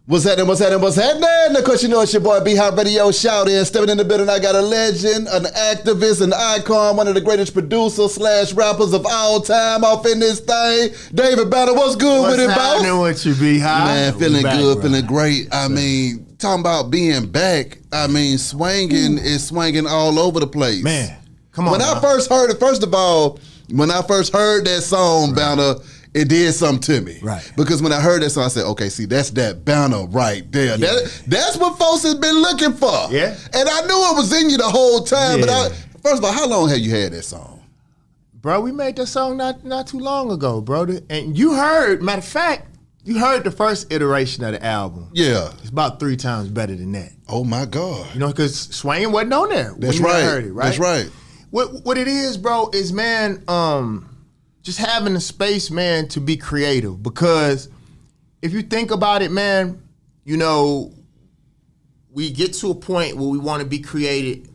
What's happening? Of course, you know it's your boy B-Hop Radio Shout In. Stepping in the building, I got a legend, an activist, an icon, one of the greatest producers / rappers of all time off in this thing. David Banner, what's good with it, boss? What's happening with you, B-Hop? Man, feeling good, feeling great. I mean, talking about being back, I mean, Swangin is swinging all over the place. Man, come on. When I first heard it, first of all, when I first heard that song, Banner, it did something to me. Right. Because when I heard that song, I said, okay, see, that's that banner right there. Yeah. That's what folks has been looking for. Yeah. And I knew it was in you the whole time. Yeah. But first of all, how long have you had that song? Bro, we made that song not too long ago, bro. And you heard, matter of fact, you heard the first iteration of the album. Yeah. It's about 3 times better than that. Oh, my God. You know, because Swangin wasn't on there when That's you right. heard it, right? That's right. What it is, bro, is, man, just having the space, man, to be creative. Because if you think about it, man, you know, we get to a point where we want to be creative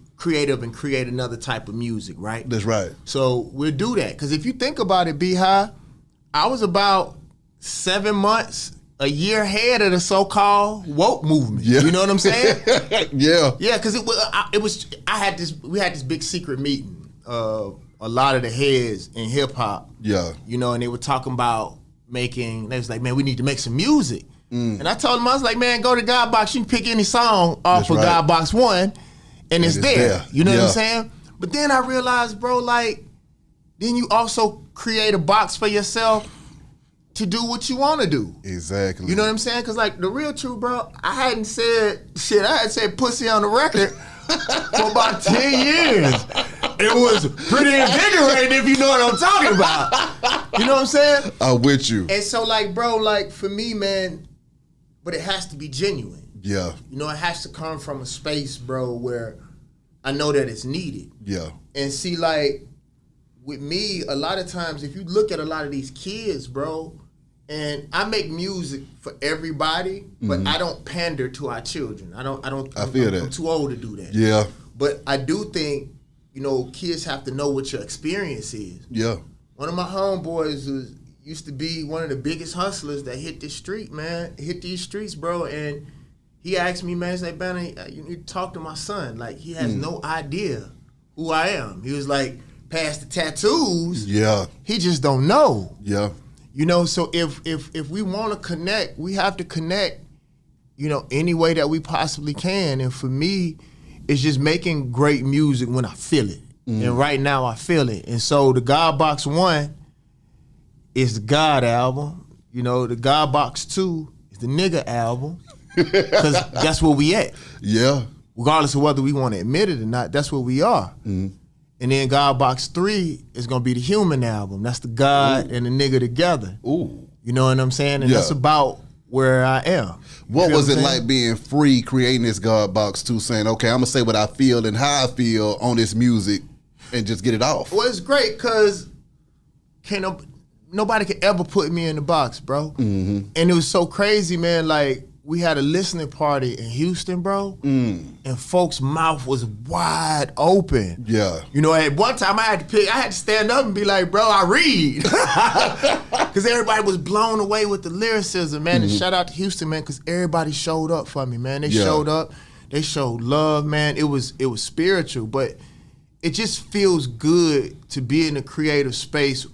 and create another type of music, right? That's right. So we'll do that. Because if you think about it, B-High, I was about 7 months, a year ahead of the so-called woke movement. Yeah. You know what I'm saying? Yeah. Yeah, because we had this big secret meeting of a lot of the heads in hip hop. Yeah. You know, and they were talking about they was like, man, we need to make some music. And I told them, I was like, man, go to God Box, you can pick any song off That's of right. God Box 1, and it's there. You know what Yeah. I'm saying? But then I realized, bro, like, then you also create a box for yourself to do what you want to do. Exactly. You know what I'm saying? Because, like, the real truth, bro, I hadn't said pussy on the record for about 10 years. It was pretty invigorating, if you know what I'm talking about. You know what I'm saying? I'm with you. And so, like, bro, like, for me, man, but it has to be genuine. Yeah. You know, it has to come from a space, bro, where I know that it's needed. Yeah. And see, like, with me, a lot of times, if you look at a lot of these kids, bro, and I make music for everybody, but I don't pander to our children. I feel that. I'm too old to do that. Yeah. But I do think, you know, kids have to know what your experience is. Yeah. One of my homeboys used to be one of the biggest hustlers that hit this street, man. Hit these streets, bro. And he asked me, man, he's like, Banner, you need to talk to my son. Like, he has no idea who I am. He was like, past the tattoos, he just don't know. Yeah. You know, so if we want to connect, we have to connect, you know, any way that we possibly can. And for me, it's just making great music when I feel it. And right now I feel it. And so the God Box 1 is the God album. You know, the God Box 2 is the nigga album. Because that's where we at. Yeah. Regardless of whether we want to admit it or not, that's where we are. And then God Box 3 is going to be the human album. That's the God and the nigga together. Ooh. You know what I'm saying? And that's about where I am. What was it like being free, creating this God Box 2, saying, okay, I'm going to say what I feel and how I feel on this music and just get it off? Well, it's great because nobody could ever put me in the box, bro. And it was so crazy, man. Like, we had a listening party in Houston, bro, and folks' mouth was wide open. Yeah. You know, at one time I had to stand up and be like, bro, I read. Because everybody was blown away with the lyricism, man. And shout out to Houston, man, because everybody showed up for me, man. They showed up. They showed love, man. It was spiritual, but it just feels good to be in a creative space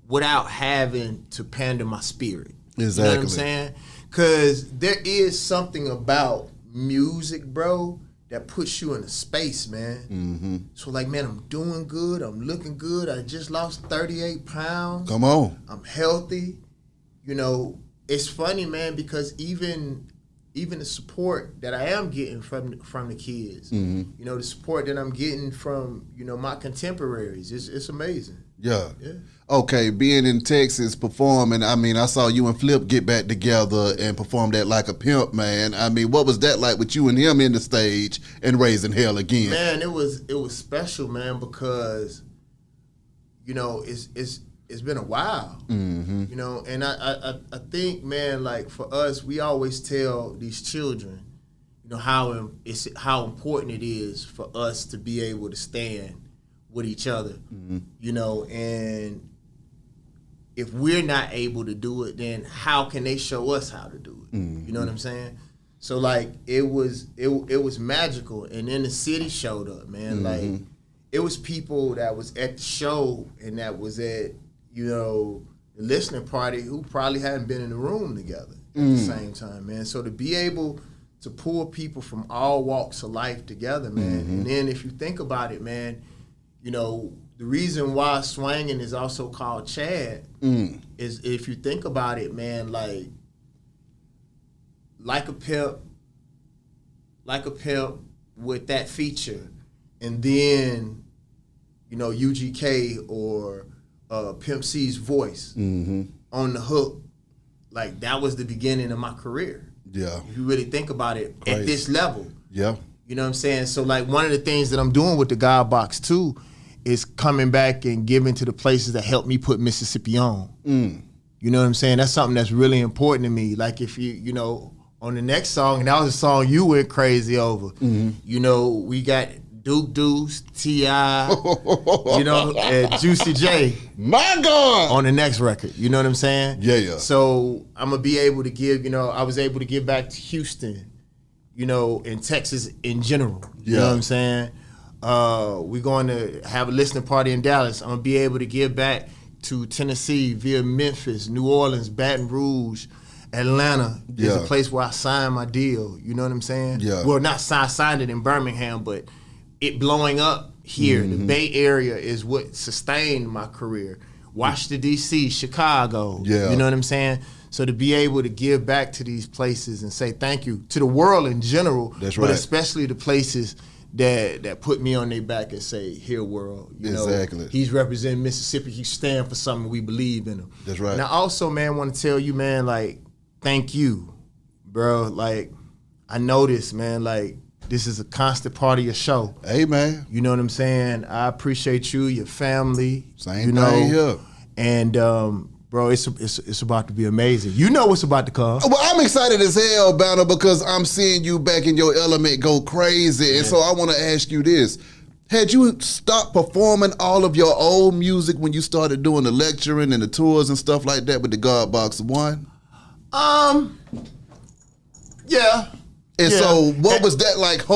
without having to pander my spirit. Exactly. You know what I'm saying? Because there is something about music, bro, that puts you in a space, man. So, like, man, I'm doing good. I'm looking good. I just lost 38 pounds. Come on. I'm healthy. You know, it's funny, man, because even the support that I am getting from the kids, you know, the support that I'm getting from, you know, my contemporaries, it's amazing. Yeah. Okay, being in Texas performing, I mean, I saw you and Flip get back together and perform that Like a Pimp, man. I mean, what was that like with you and him in the stage and Raising Hell again? Man, it was special, man, because, you know, it's been a while, you know, and I think, man, like, for us, we always tell these children, you know, how important it is for us to be able to stand with each other, you know, and if we're not able to do it, then how can they show us how to do it? Mm-hmm. You know what I'm saying? So like it was magical, and then the city showed up, man. Mm-hmm. Like it was people that was at the show and that was at, you know, the listening party who probably hadn't been in the room together at the same time, man. So to be able to pull people from all walks of life together, man. And then if you think about it, man, you know, the reason why Swangin is also called Chad is, if you think about it, man, like a pimp with that feature, and then, you know, UGK or Pimp C's voice on the hook, like that was the beginning of my career. Yeah. If you really think about it, Crazy. at this level. Yeah. You know what I'm saying? So like one of the things that I'm doing with the God Box too is coming back and giving to the places that helped me put Mississippi on. You know what I'm saying? That's something that's really important to me. Like if you know, on the next song, and that was a song you went crazy over, you know, we got Duke Deuce, T.I., you know, and Juicy J. My God! On the next record. You know what I'm saying? Yeah. So I'm going to be able to give, you know, I was able to give back to Houston, you know, and Texas in general. You know what I'm saying? We're going to have a listening party in Dallas. I'm going to be able to give back to Tennessee via Memphis, New Orleans, Baton Rouge, Atlanta is a place where I signed my deal. You know what I'm saying? Yeah. Well, not signed it in Birmingham, but it blowing up here. The Bay Area is what sustained my career. Washington, D.C., Chicago. Yeah. You know what I'm saying? So to be able to give back to these places and say thank you to the world in general, That's but right. especially the places that put me on their back and say, here, world. You Exactly. know, he's representing Mississippi. He's standing for something. We believe in him. That's right. And I also, man, want to tell you, man, like, thank you, bro. Like, I noticed, man, like, this is a constant part of your show. Hey, man. You know what I'm saying? I appreciate you, your family. Same you know, thing here. And, bro, it's about to be amazing. You know what's about to come. Well, I'm excited as hell, Banner, because I'm seeing you back in your element go crazy. And so I want to ask you this. Had you stopped performing all of your old music when you started doing the lecturing and the tours and stuff like that with the God Box 1? Yeah. And so what was that like,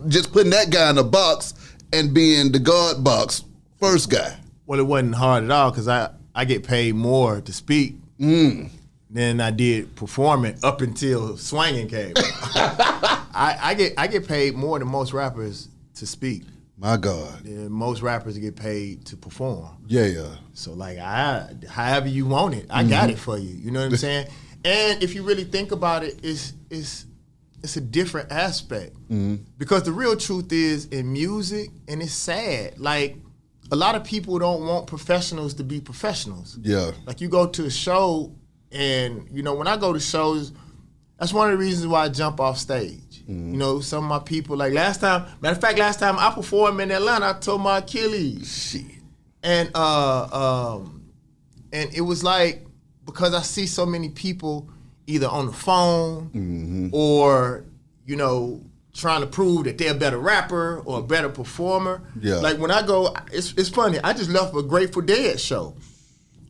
just putting that guy in a box and being the God Box first guy? Well, it wasn't hard at all because I get paid more to speak than I did performing up until Swangin came. I get paid more than most rappers to speak. My God. And most rappers get paid to perform. Yeah. So like however you want it, I got it for you. You know what I'm saying? And if you really think about it, it's a different aspect. Because the real truth is in music, and it's sad, like a lot of people don't want professionals to be professionals. Yeah. Like you go to a show, and you know, when I go to shows, that's one of the reasons why I jump off stage. You know, some of my people, like last time I performed in Atlanta, I tore my Achilles. Shit. And it was like, because I see so many people either on the phone or, you know, trying to prove that they're a better rapper or a better performer. Yeah. Like when I go, it's funny, I just left a Grateful Dead show.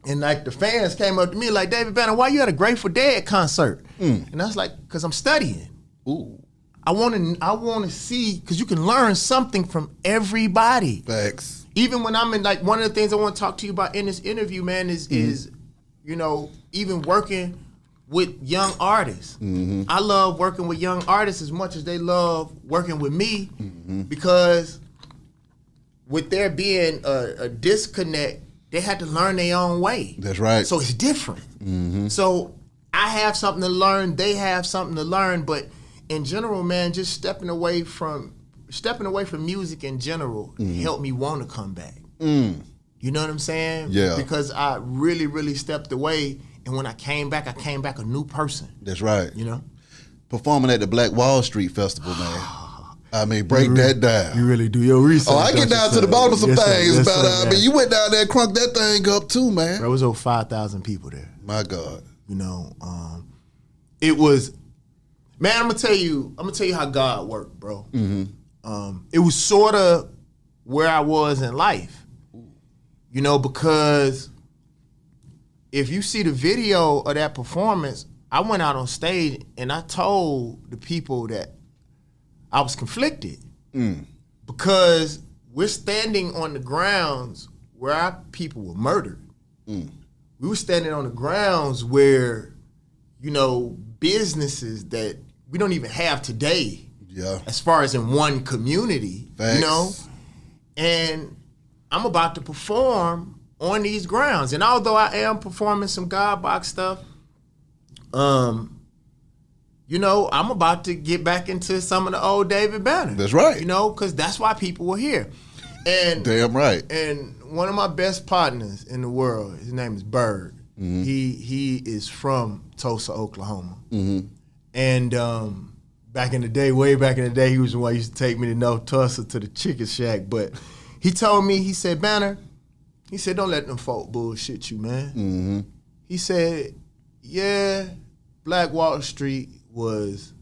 And like the fans came up to me like, David Banner, why you at a Grateful Dead concert? And I was like, because I'm studying. Ooh. I want to see, because you can learn something from everybody. Facts. Even when I'm in, like, one of the things I want to talk to you about in this interview, man, is you know, even working with young artists. I love working with young artists as much as they love working with me, because with there being a disconnect, they had to learn their own way. That's right. So it's different. So I have something to learn, they have something to learn, but in general, man, just stepping away from music in general helped me want to come back. You know what I'm saying? Yeah. Because I really, really stepped away, and when I came back a new person. That's right. You know? Performing at the Black Wall Street Festival, man. I mean, break that down. You really do your research. Oh, I get down to the bottom of some things, yes, but sir, I mean, you went down there and crunked that thing up too, man. There was over 5,000 people there. My God. You know, it was, man, I'm gonna tell you how God worked, bro. It was sort of where I was in life, you know, because if you see the video of that performance, I went out on stage and I told the people that I was conflicted because we're standing on the grounds where our people were murdered. We were standing on the grounds where, you know, businesses that we don't even have today, as far as in one community, Facts. you know, and I'm about to perform on these grounds. And although I am performing some God box stuff, you know, I'm about to get back into some of the old David Banner. That's right. You know, because that's why people were here. And Damn right. And one of my best partners in the world, his name is Bird. He is from Tulsa, Oklahoma. And back in the day, way back in the day, he was the one who used to take me to North Tulsa to the chicken shack. But he told me, he said, Banner, he said, don't let them folk bullshit you, man. He said, yeah, Black Wall Street was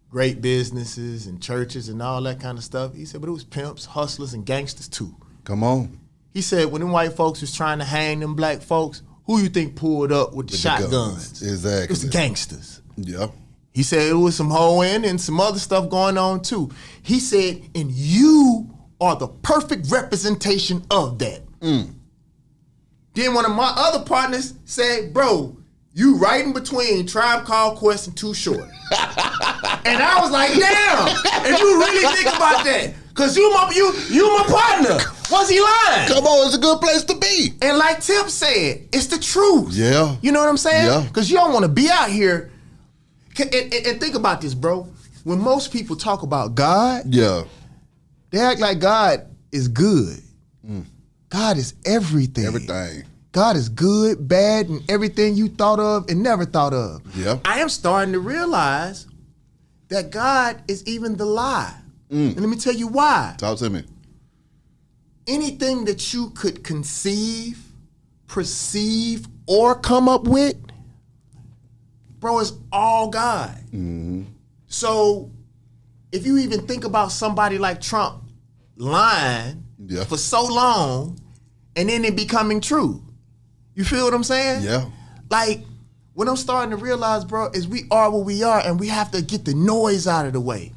great businesses and churches and all that kind of stuff. He said, but it was pimps, hustlers, and gangsters too. Come on. He said, when them white folks was trying to hang them black folks, who you think pulled up with the shotguns? Exactly. It was the gangsters. Yeah. He said it was some hoeing and some other stuff going on too. He said, and you are the perfect representation of that. Then one of my other partners said, bro, you right in between Tribe Called Quest and Too Short. And I was like, damn, if you really think about that, cause you my partner. Was he lying? Come on, it's a good place to be. And like Tip said, it's the truth. Yeah. You know what I'm saying? Yeah. Cause you don't want to be out here. And think about this, bro. When most people talk about God, they act like God is good. God is everything. Everything. God is good, bad, and everything you thought of and never thought of. Yeah. I am starting to realize that God is even the lie. And let me tell you why. Talk to me. Anything that you could conceive, perceive, or come up with, bro, is all God. So if you even think about somebody like Trump lying for so long and then it becoming true, you feel what I'm saying? Yeah. Like, what I'm starting to realize, bro, is we are what we are and we have to get the noise out of the way.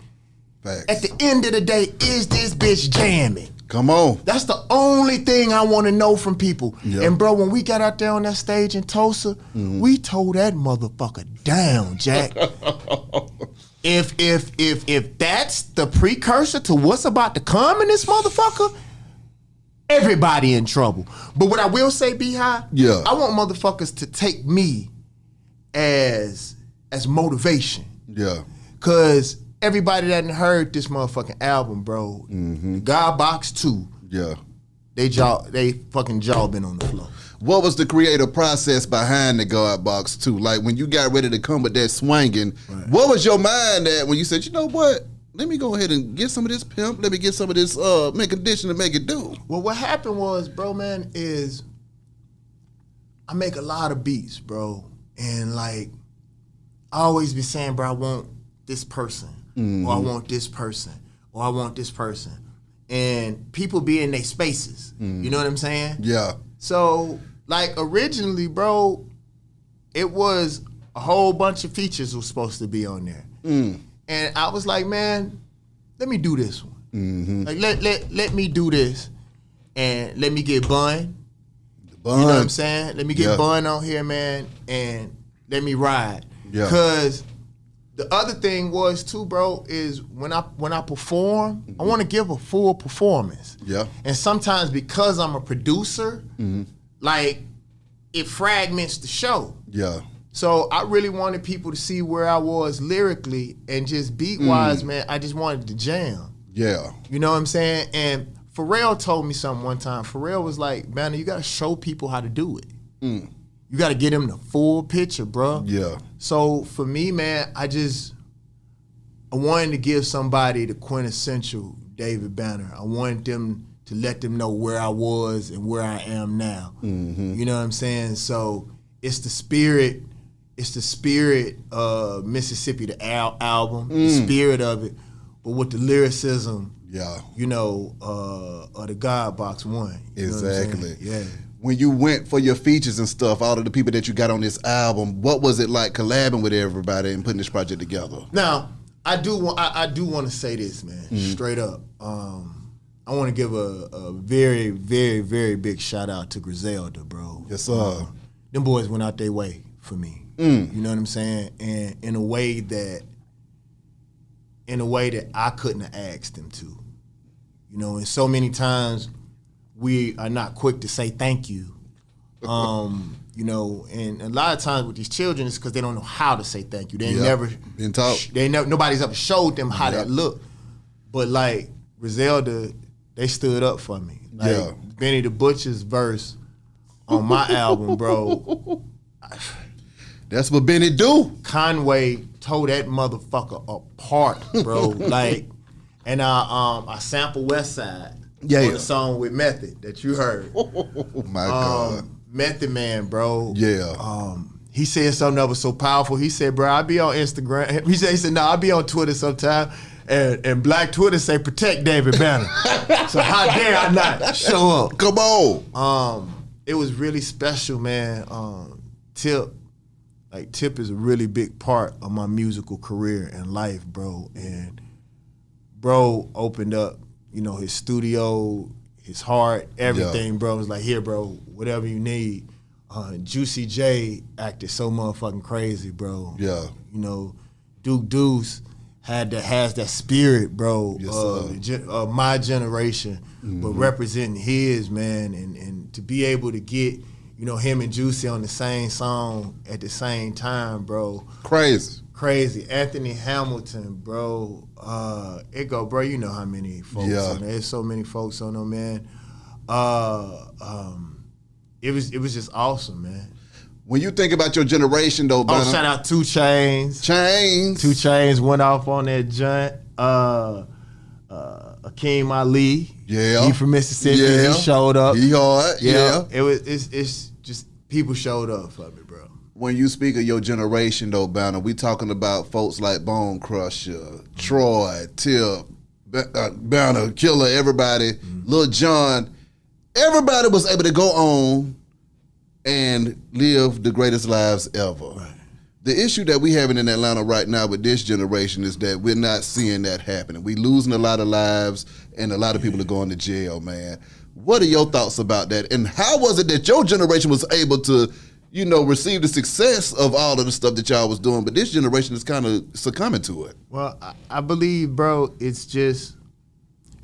Facts. At the end of the day, is this bitch jamming? Come on. That's the only thing I want to know from people. Yeah. And bro, when we got out there on that stage in Tulsa, we tore that motherfucker down, Jack. If that's the precursor to what's about to come in this motherfucker, everybody in trouble. But what I will say, B-High, I want motherfuckers to take me as motivation. Yeah. Cause everybody that done heard this motherfucking album, bro, God Box 2, they fucking jaw been on the floor. What was the creative process behind the God Box 2? Like when you got ready to come with that swangin', what was your mind at when you said, you know what? Let me go ahead and get some of this pimp. Let me get some of this mint condition to make it do. Well, what happened was, bro, man, is I make a lot of beats, bro. And like, I always be saying, bro, I want this person. Or I want this person. Or I want this person. And people be in their spaces. You know what I'm saying? Yeah. So, like, originally, bro, it was a whole bunch of features was supposed to be on there. And I was like, man, let me do this one. Like, let me do this. And let me get Bun. You know what I'm saying? Let me get Bun on here, man, and let me ride. Yeah. Because the other thing was too, bro, is when I perform, I want to give a full performance. Yeah. And sometimes because I'm a producer, like it fragments the show. Yeah. So I really wanted people to see where I was lyrically and just beat wise, man. I just wanted to jam. Yeah. You know what I'm saying? And Pharrell told me something one time. Pharrell was like, man, you got to show people how to do it. You got to get them the full picture, bro. Yeah. So for me, man, I wanted to give somebody the quintessential David Banner. I wanted them to let them know where I was and where I am now. You know what I'm saying? So it's the spirit of Mississippi, the album, the spirit of it, but with the lyricism Yeah. You know, or the God Box One. You know what I'm Exactly. saying? Yeah. When you went for your features and stuff, all of the people that you got on this album, what was it like collabing with everybody and putting this project together? Now, I do want to say this, man, straight up. I want to give a very, very, very big shout out to Griselda, bro. Yes, sir. Them boys went out their way for me. You know what I'm saying? And in a way that I couldn't have asked them to. You know, and so many times we are not quick to say thank you. You know, and a lot of times with these children, it's because they don't know how to say thank you. They never been taught. Nobody's ever showed them how that looked. But like Griselda, they stood up for me. Like Benny the Butcher's verse on my album, bro. That's what Benny do. Conway tore that motherfucker apart, bro. Like, and I sampled West Side on the song with Method that you heard. Oh my God. Method Man, bro. Yeah. He said something that was so powerful. He said, bro, I be on Instagram. He said, no, I be on Twitter sometime. And Black Twitter say, protect David Banner. So how dare I not show up? Come on. It was really special, man. Tip is a really big part of my musical career and life, bro. And bro opened up, you know, his studio, his heart, everything, bro. It was like, here, bro, whatever you need. Juicy J acted so motherfucking crazy, bro. Yeah. You know, Duke Deuce has that spirit, bro, of my generation, but representing his, man, and to be able to get, you know, him and Juicy on the same song at the same time, bro. Crazy. Anthony Hamilton, bro. Bro, you know how many folks on there. There's so many folks on there, man. It was just awesome, man. When you think about your generation, though, Banner. Shout out 2 Chainz. 2 Chainz went off on that joint. Akeem Ali. Yeah. He from Mississippi. He showed up. He hard. Yeah. It's just people showed up for me, bro. When you speak of your generation, though, Banner, we talking about folks like Bone Crusher, Troy, Tip, Banner, Killer, everybody, Lil Jon. Everybody was able to go on and live the greatest lives ever. Right. The issue that we having in Atlanta right now with this generation is that we're not seeing that happening. We losing a lot of lives and a lot of people are going to jail, man. What are your thoughts about that? And how was it that your generation was able to, you know, receive the success of all of the stuff that y'all was doing, but this generation is kind of succumbing to it? Well, I believe, bro, it's just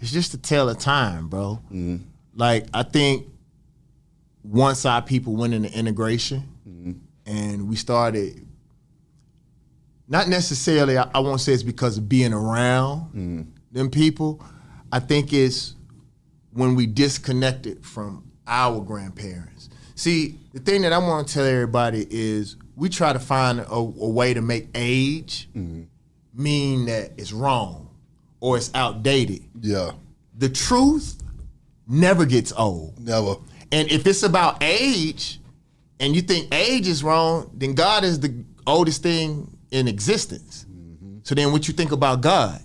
a tale of time, bro. Mm-hmm. Like, I think once our people went into integration and we started, not necessarily, I won't say it's because of being around them people. I think it's when we disconnected from our grandparents. See, the thing that I want to tell everybody is we try to find a way to make age mean that it's wrong or it's outdated. Yeah. The truth never gets old. Never. And if it's about age and you think age is wrong, then God is the oldest thing in existence. So then what you think about God?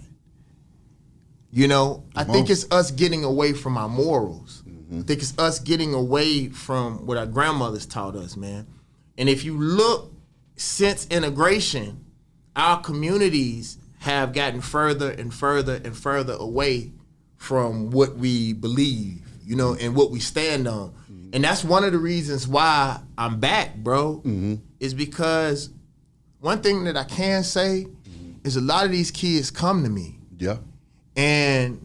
You know, I think it's us getting away from our morals. I think it's us getting away from what our grandmothers taught us, man. And if you look, since integration, our communities have gotten further and further and further away from what we believe, you know, and what we stand on. And that's one of the reasons why I'm back, bro, is because one thing that I can say is a lot of these kids come to me. Yeah. And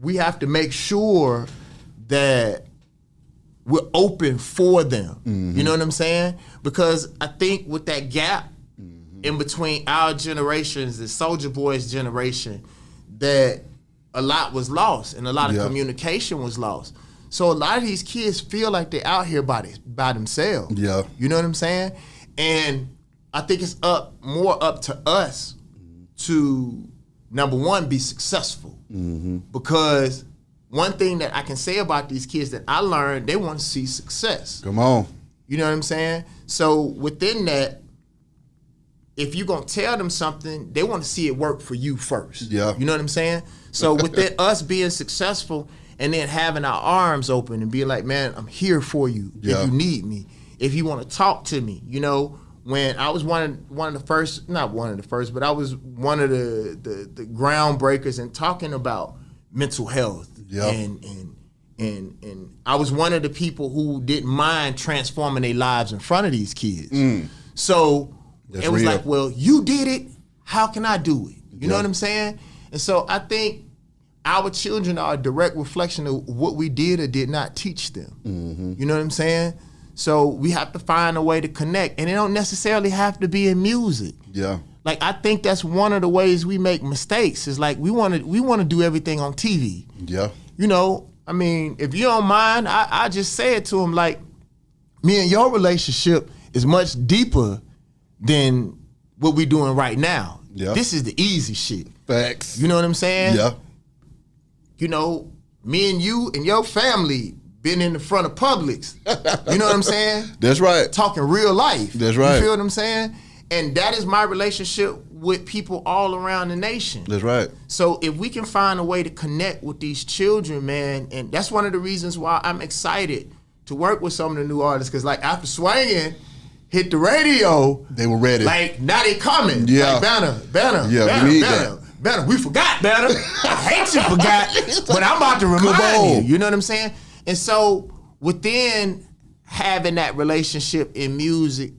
we have to make sure that we're open for them. You know what I'm saying? Because I think with that gap in between our generations, the Soulja Boy's generation, that a lot was lost and a lot of communication was lost. So a lot of these kids feel like they're out here by themselves. Yeah. You know what I'm saying? And I think it's more up to us to, number one, be successful. Because one thing that I can say about these kids that I learned, they want to see success. Come on. You know what I'm saying? So within that, if you're gonna tell them something, they want to see it work for you first. Yeah. You know what I'm saying? So with us being successful and then having our arms open and being like, man, I'm here for you if you need me, if you want to talk to me. You know, when I was one of the first, not one of the first, but I was one of the groundbreakers in talking about mental health. Yeah. And I was one of the people who didn't mind transforming their lives in front of these kids. So it was like, well, you did it. How can I do it? You know what I'm saying? And so I think our children are a direct reflection of what we did or did not teach them. You know what I'm saying? So we have to find a way to connect. And it don't necessarily have to be in music. Yeah. Like, I think that's one of the ways we make mistakes is like we want to do everything on TV. Yeah. You know, I mean, if you don't mind, I just say it to him like, me and your relationship is much deeper than what we doing right now. Yeah. This is the easy shit. Facts. You know what I'm saying? Yeah. You know, me and you and your family been in the front of Publix. You know what I'm saying? That's right. Talking real life. That's right. You feel what I'm saying? And that is my relationship with people all around the nation. That's right. So if we can find a way to connect with these children, man, and that's one of the reasons why I'm excited to work with some of the new artists, because like after Swangin hit the radio, they were ready. Like now they coming. Yeah. Like Banner. Yeah, Banner, we need Banner. that. Banner, we forgot, Banner. I hate you forgot, but I'm about to remind you. You know what I'm saying? And so within having that relationship in music,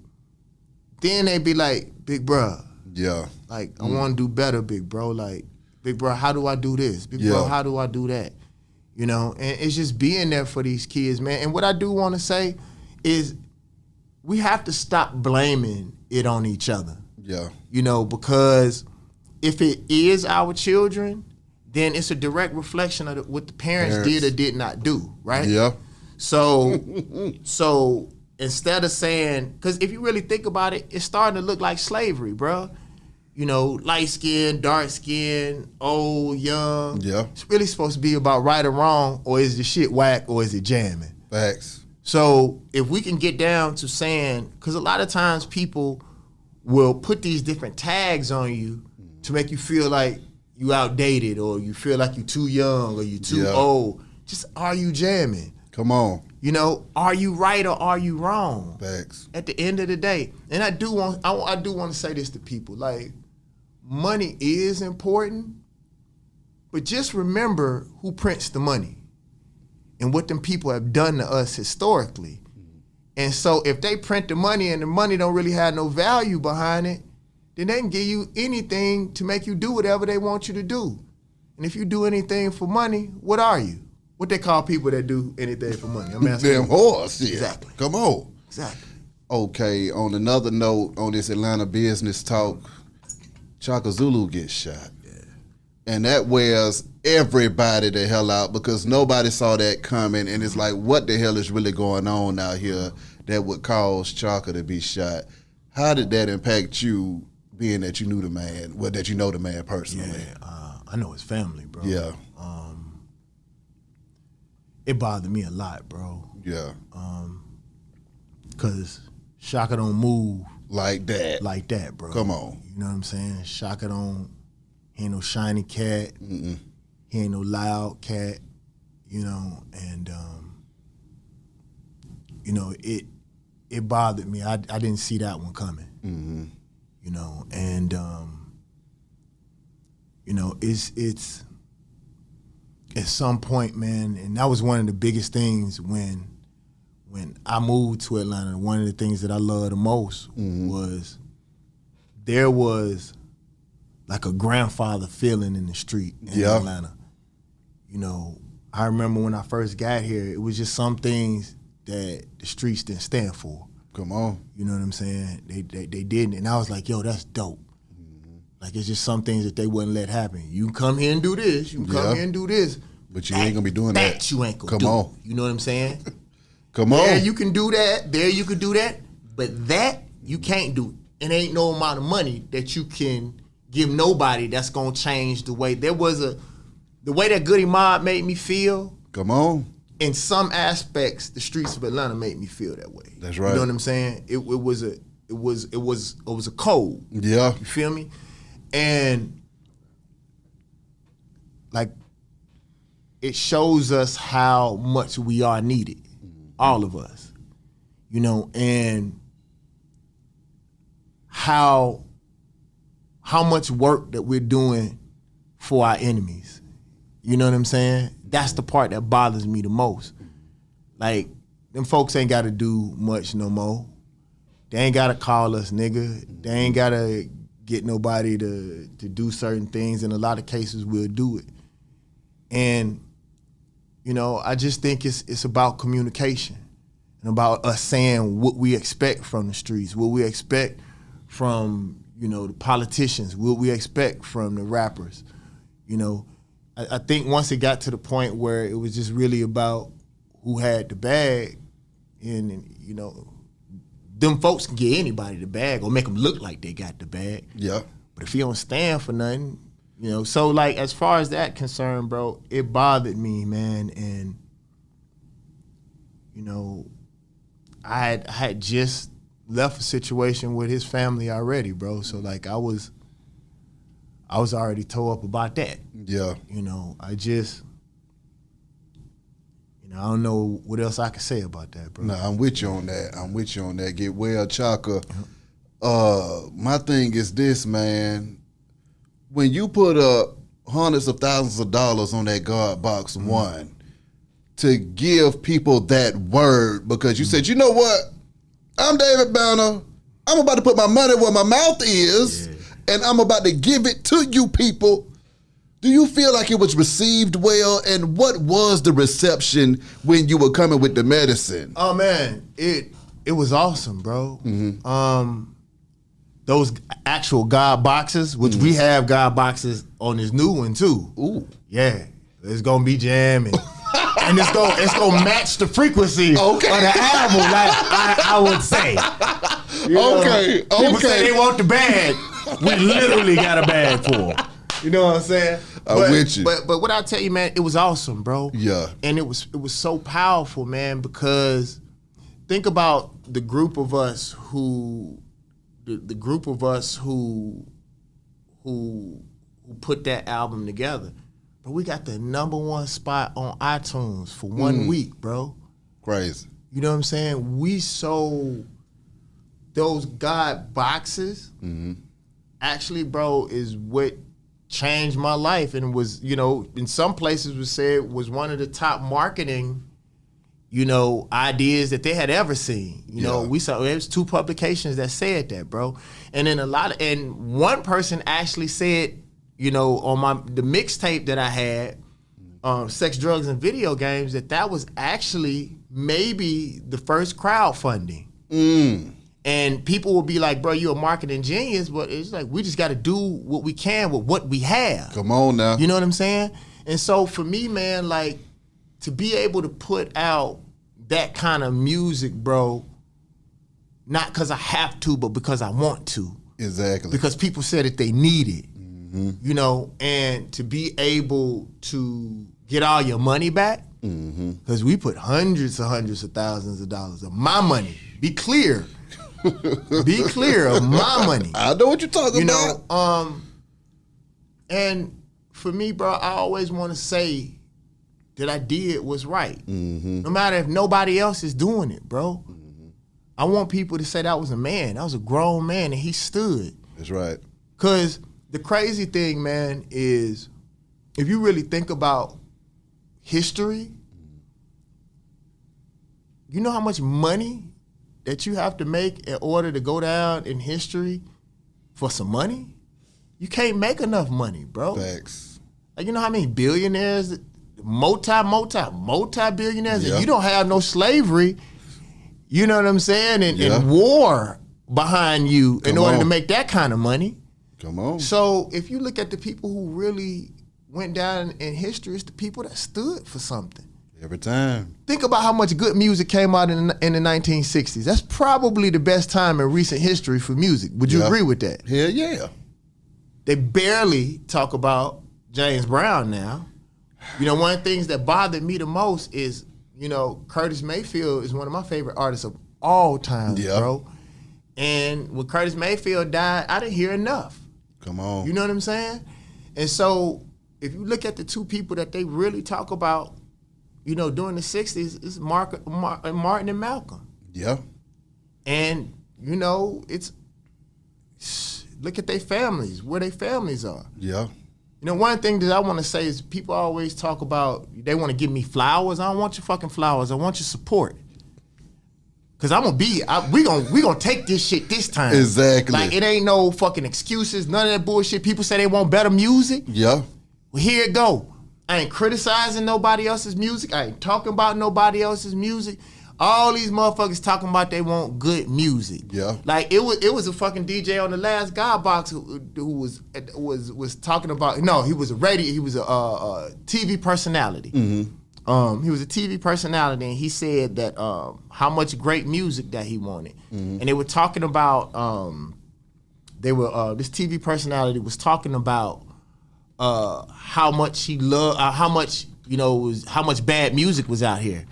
then they be like, big bro. Yeah. Like, I want to do better, big bro. Like, big bro, how do I do this? Big bro, how do I do that? You know, and it's just being there for these kids, man. And what I do want to say is we have to stop blaming it on each other. Yeah. You know, because if it is our children, then it's a direct reflection of what the parents did or did not do, right? Yeah. So instead of saying, because if you really think about it, it's starting to look like slavery, bro. You know, light skin, dark skin, old, young. Yeah. It's really supposed to be about right or wrong, or is the shit whack, or is it jamming? Facts. So if we can get down to saying, because a lot of times people will put these different tags on you to make you feel like you outdated, or you feel like you're too young, or you're too old. Just, are you jamming? Come on. You know, are you right or are you wrong? Facts. At the end of the day. And I do want to say this to people. Like, money is important, but just remember who prints the money and what them people have done to us historically. And so if they print the money and the money don't really have no value behind it, then they can give you anything to make you do whatever they want you to do. And if you do anything for money, what are you? What they call people that do anything for money? I'm asking. Damn horse. Yeah. Exactly. Come on. Exactly. Okay, on another note, on this Atlanta business talk, Chaka Zulu gets shot. Yeah. And that wears everybody the hell out because nobody saw that coming. And it's like, what the hell is really going on out here that would cause Chaka to be shot? How did that impact you, being that you knew the man, well, that you know the man personally? Yeah, I know his family, bro. Yeah. It bothered me a lot, bro. Yeah. Because Shaka don't move like that, bro. Come on. You know what I'm saying? Shaka he ain't no shiny cat. He ain't no loud cat, you know, and, you know, it bothered me. I didn't see that one coming, you know, and, you know, it's at some point, man, and that was one of the biggest things when I moved to Atlanta. One of the things that I loved the most was there was like a grandfather feeling in the street in Atlanta. You know, I remember when I first got here, it was just some things that the streets didn't stand for. Come on. You know what I'm saying? They didn't, and I was like, yo, that's dope. Like, it's just some things that they wouldn't let happen. You can come here and do this. You can come here and do this. But you ain't going to be doing that. That you ain't going to do. Come on. You know what I'm saying? Come on. There you can do that. There you can do that. But that you can't do. It ain't no amount of money that you can give nobody that's going to change the way. The way that Goody Mob made me feel. Come on. In some aspects, the streets of Atlanta made me feel that way. That's right. You know what I'm saying? It was it was a code. Yeah. You feel me? And like it shows us how much we are needed, all of us, you know, and how much work that we're doing for our enemies. You know what I'm saying? That's the part that bothers me the most. Like, them folks ain't got to do much no more. They ain't got to call us nigga. They ain't got to get nobody to do certain things. In a lot of cases, we'll do it. And, you know, I just think it's about communication and about us saying what we expect from the streets, what we expect from, you know, the politicians, what we expect from the rappers. You know, I think once it got to the point where it was just really about who had the bag, and you know, them folks can get anybody the bag or make them look like they got the bag. Yeah. But if you don't stand for nothing, you know, so like as far as that concerned, bro, it bothered me, man. And, you know, I had just left a situation with his family already, bro. So like I was already tore up about that. Yeah. You know, I don't know what else I can say about that, bro. No, I'm with you on that. Get well, Chaka. My thing is this, man. When you put up hundreds of thousands of dollars on that God Box One to give people that word, because you said, you know what? I'm David Banner. I'm about to put my money where my mouth is, and I'm about to give it to you people. Do you feel like it was received well? And what was the reception when you were coming with the medicine? Oh man, it was awesome, bro. Those actual God boxes, which we have God boxes on this new one too. Ooh. Yeah. It's gonna be jamming. And it's gonna match the frequency of the album, like I would say. You know, people say they want the bag. We literally got a bag for them. You know what I'm saying? I'm with you. But what I tell you, man, it was awesome, bro. Yeah. And it was so powerful, man, because think about the group of us who put that album together. But we got the #1 spot on iTunes for 1 week, bro. Crazy. You know what I'm saying? We sold those God boxes. Actually, bro, is what changed my life, and was, you know, in some places was said was one of the top marketing, you know, ideas that they had ever seen. You know, we saw there was 2 publications that said that, bro. And then and one person actually said, you know, on the mixtape that I had, Sex, Drugs, and Video Games, that was actually maybe the first crowdfunding. And people will be like, bro, you're a marketing genius, but it's like, we just got to do what we can with what we have. Come on now. You know what I'm saying? And so for me, man, like, to be able to put out that kind of music, bro, not because I have to, but because I want to. Exactly. Because people said that they need it. You know, and to be able to get all your money back, because we put hundreds of thousands of dollars of my money. Be clear. Be clear of my money. I know what you're talking about. You know, and for me, bro, I always want to say that I did what's right. No matter if nobody else is doing it, bro. I want people to say that was a man. That was a grown man, and he stood. That's right. Because the crazy thing, man, is if you really think about history, you know how much money that you have to make in order to go down in history for some money? You can't make enough money, bro. Facts. Like, you know how many billionaires, multi-billionaires, and you don't have no slavery, you know what I'm saying, and war behind you in order to make that kind of money. Come on. So if you look at the people who really went down in history, it's the people that stood for something. Every time. Think about how much good music came out in the 1960s. That's probably the best time in recent history for music. Would you agree with that? Hell yeah. They barely talk about James Brown now. You know, one of the things that bothered me the most is, you know, Curtis Mayfield is one of my favorite artists of all time, bro. And when Curtis Mayfield died, I didn't hear enough. Come on. You know what I'm saying? And so if you look at the two people that they really talk about, you know, during the 60s, it's Martin and Malcolm. Yeah. And, you know, look at their families, where their families are. Yeah. You know, one thing that I want to say is people always talk about, they want to give me flowers. I don't want your fucking flowers. I want your support. Cause I'm gonna we gonna take this shit this time. Exactly. Like it ain't no fucking excuses, none of that bullshit. People say they want better music. Yeah. Well, here it go. I ain't criticizing nobody else's music. I ain't talking about nobody else's music. All these motherfuckers talking about they want good music. Yeah. Like it was a fucking DJ on the last God Box who was talking about. No, he was a TV personality. Mm-hmm. He was a TV personality, and he said that how much great music that he wanted. Mm-hmm. And they were talking about this TV personality was talking about how much he loved, how much bad music was out here.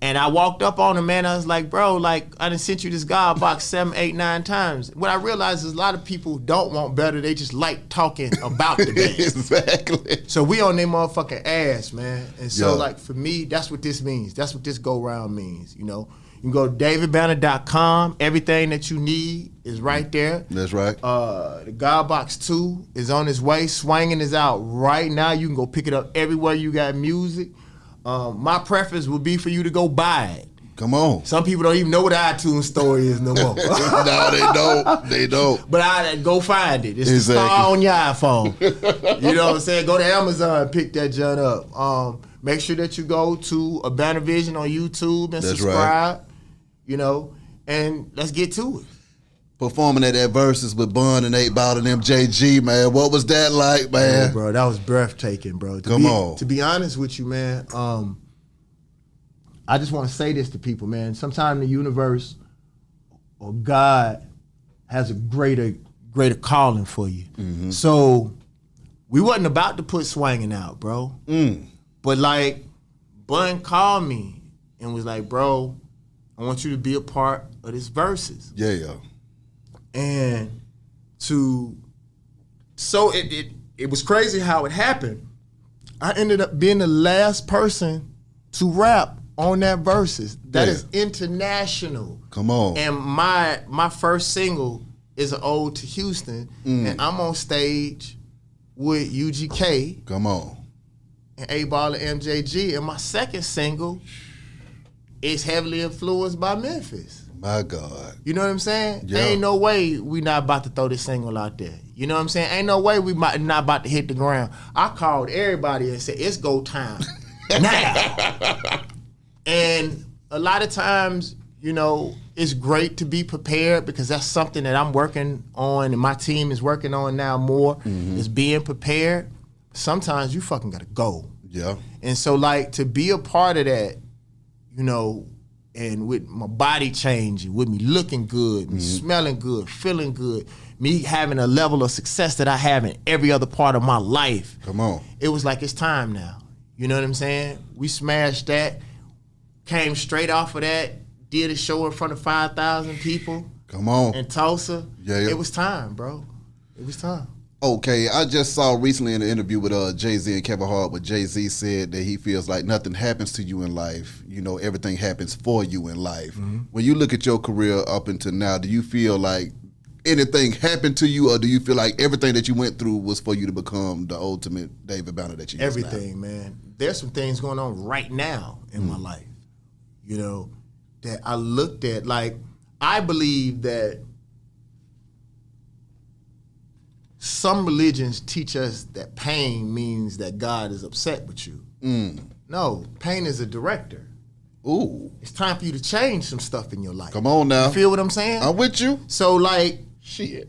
And I walked up on him, man. I was like, bro, like I done sent you this God Box 7, 8, 9 times. What I realized is a lot of people don't want better. They just like talking about the bad. Exactly. So we on their motherfucking ass, man. And so like for me, that's what this means. That's what this go round means. You know, you can go to davidbanner.com. Everything that you need is right there. That's right. The God Box 2 is on its way. Swangin is out right now. You can go pick it up everywhere you got music. My preference would be for you to go buy it. Come on. Some people don't even know what the iTunes store is no more. No, they don't. They don't. But I go find it. It's the star on your iPhone. You know what I'm saying? Go to Amazon and pick that junk up. Make sure that you go to A Banner Vision on YouTube and subscribe. Right. You know, and let's get to it. Performing at that Versus with Bun and 8 Ball and MJG, man. What was that like, man? Yeah, bro, that was breathtaking, bro. To be honest with you, man, I just want to say this to people, man. Sometimes the universe or God has a greater calling for you. Mm-hmm. So we wasn't about to put Swangin out, bro. But like, Bun called me and was like, bro, I want you to be a part of this Versus. Yeah. And it was crazy how it happened. I ended up being the last person to rap on that Versus. That is international. Come on. And my first single is an ode to Houston, and I'm on stage with UGK. Come on. And 8 Ball and MJG, and my second single is heavily influenced by Memphis. My God. You know what I'm saying? Yeah. Ain't no way we not about to throw this single out there. You know what I'm saying? Ain't no way we not about to hit the ground. I called everybody and said, it's go time now. And a lot of times, you know, it's great to be prepared because that's something that I'm working on and my team is working on now more, is being prepared. Sometimes you fucking gotta go. Yeah. And so like to be a part of that, you know, and with my body changing, with me looking good, me smelling good, feeling good, me having a level of success that I have in every other part of my life. Come on. It was like, it's time now. You know what I'm saying? We smashed that, came straight off of that, did a show in front of 5,000 people. Come on. In Tulsa. Yeah. It was time, bro. It was time. Okay, I just saw recently in an interview with Jay-Z and Kevin Hart where Jay-Z said that he feels like nothing happens to you in life. You know, everything happens for you in life. Mm-hmm. When you look at your career up until now, do you feel like anything happened to you, or do you feel like everything that you went through was for you to become the ultimate David Banner that you is Everything, now? Man. There's some things going on right now in my life, you know, that I looked at. Like, I believe that some religions teach us that pain means that God is upset with you. No, pain is a director. Ooh. It's time for you to change some stuff in your life. Come on now. You feel what I'm saying? I'm with you. So, like, shit,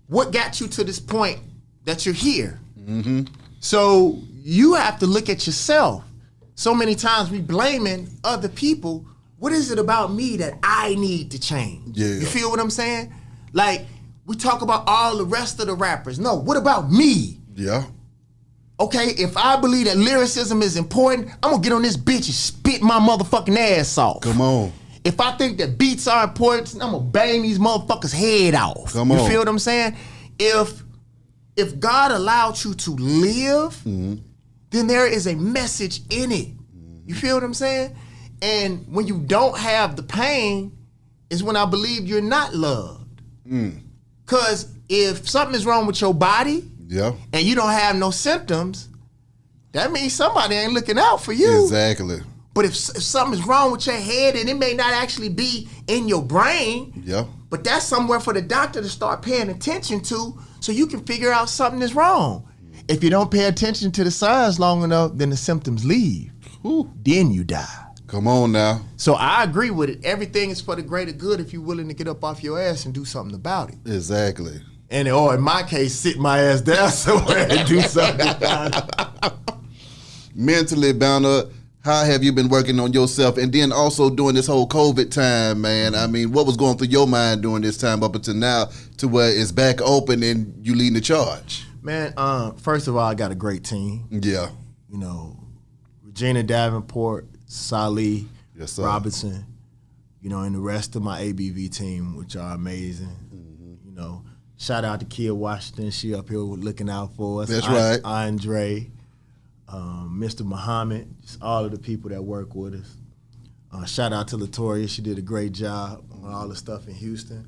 what got you to this point that you're here? Mm-hmm. So you have to look at yourself. So many times we blaming other people. What is it about me that I need to change? Yeah. You feel what I'm saying? Like, we talk about all the rest of the rappers. No, what about me? Yeah. Okay, if I believe that lyricism is important, I'm gonna get on this bitch and spit my motherfucking ass off. Come on. If I think that beats are important, I'm gonna bang these motherfuckers' head off. Come you on. feel what I'm saying? If God allowed you to live, then there is a message in it. You feel what I'm saying? And when you don't have the pain, is when I believe you're not loved. Cause if something is wrong with your body, and you don't have no symptoms, that means somebody ain't looking out for you. Exactly. But if something is wrong with your head, and it may not actually be in your brain, but that's somewhere for the doctor to start paying attention to, so you can figure out something is wrong. If you don't pay attention to the signs long enough, then the symptoms leave. Then you die. Come on now. So I agree with it. Everything is for the greater good if you're willing to get up off your ass and do something about it. Exactly. And or in my case, sit my ass down somewhere and do something about it. Mentally, Bouncer, how have you been working on yourself? And then also during this whole COVID time, man, I mean, what was going through your mind during this time up until now to where it's back open and you leading the charge? Man, first of all, I got a great team. Yeah. You know, Regina Davenport, Salih Robinson, you know, and the rest of my ABV team, which are amazing. You know, shout out to Kia Washington. She up here looking out for us. That's right. Andre, Mr. Muhammad, just all of the people that work with us. Shout out to Latoya. She did a great job on all the stuff in Houston.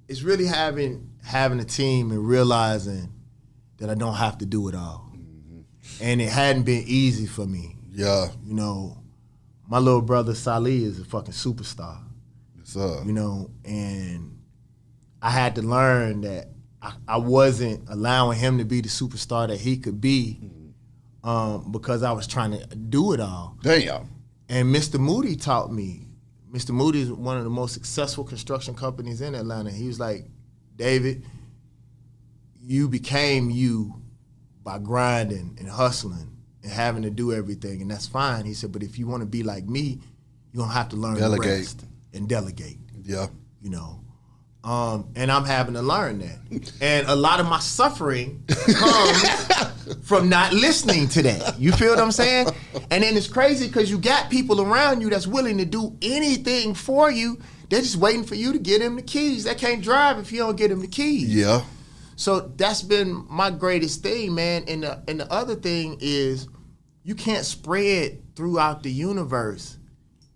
It's really having a team and realizing that I don't have to do it all. And it hadn't been easy for me. Yeah. You know, my little brother Salih is a fucking superstar. Yes, sir. You know, and I had to learn that I wasn't allowing him to be the superstar that he could be because I was trying to do it all. Damn. And Mr. Moody taught me. Mr. Moody is one of the most successful construction companies in Atlanta. He was like, David, you became you by grinding and hustling and having to do everything, and that's fine. He said, but if you want to be like me, you're gonna have to learn to rest and delegate. Yeah. You know. And I'm having to learn that. And a lot of my suffering comes from not listening to that. You feel what I'm saying? And then it's crazy because you got people around you that's willing to do anything for you. They're just waiting for you to get them the keys. They can't drive if you don't get them the keys. Yeah. So that's been my greatest thing, man. And the other thing is you can't spread throughout the universe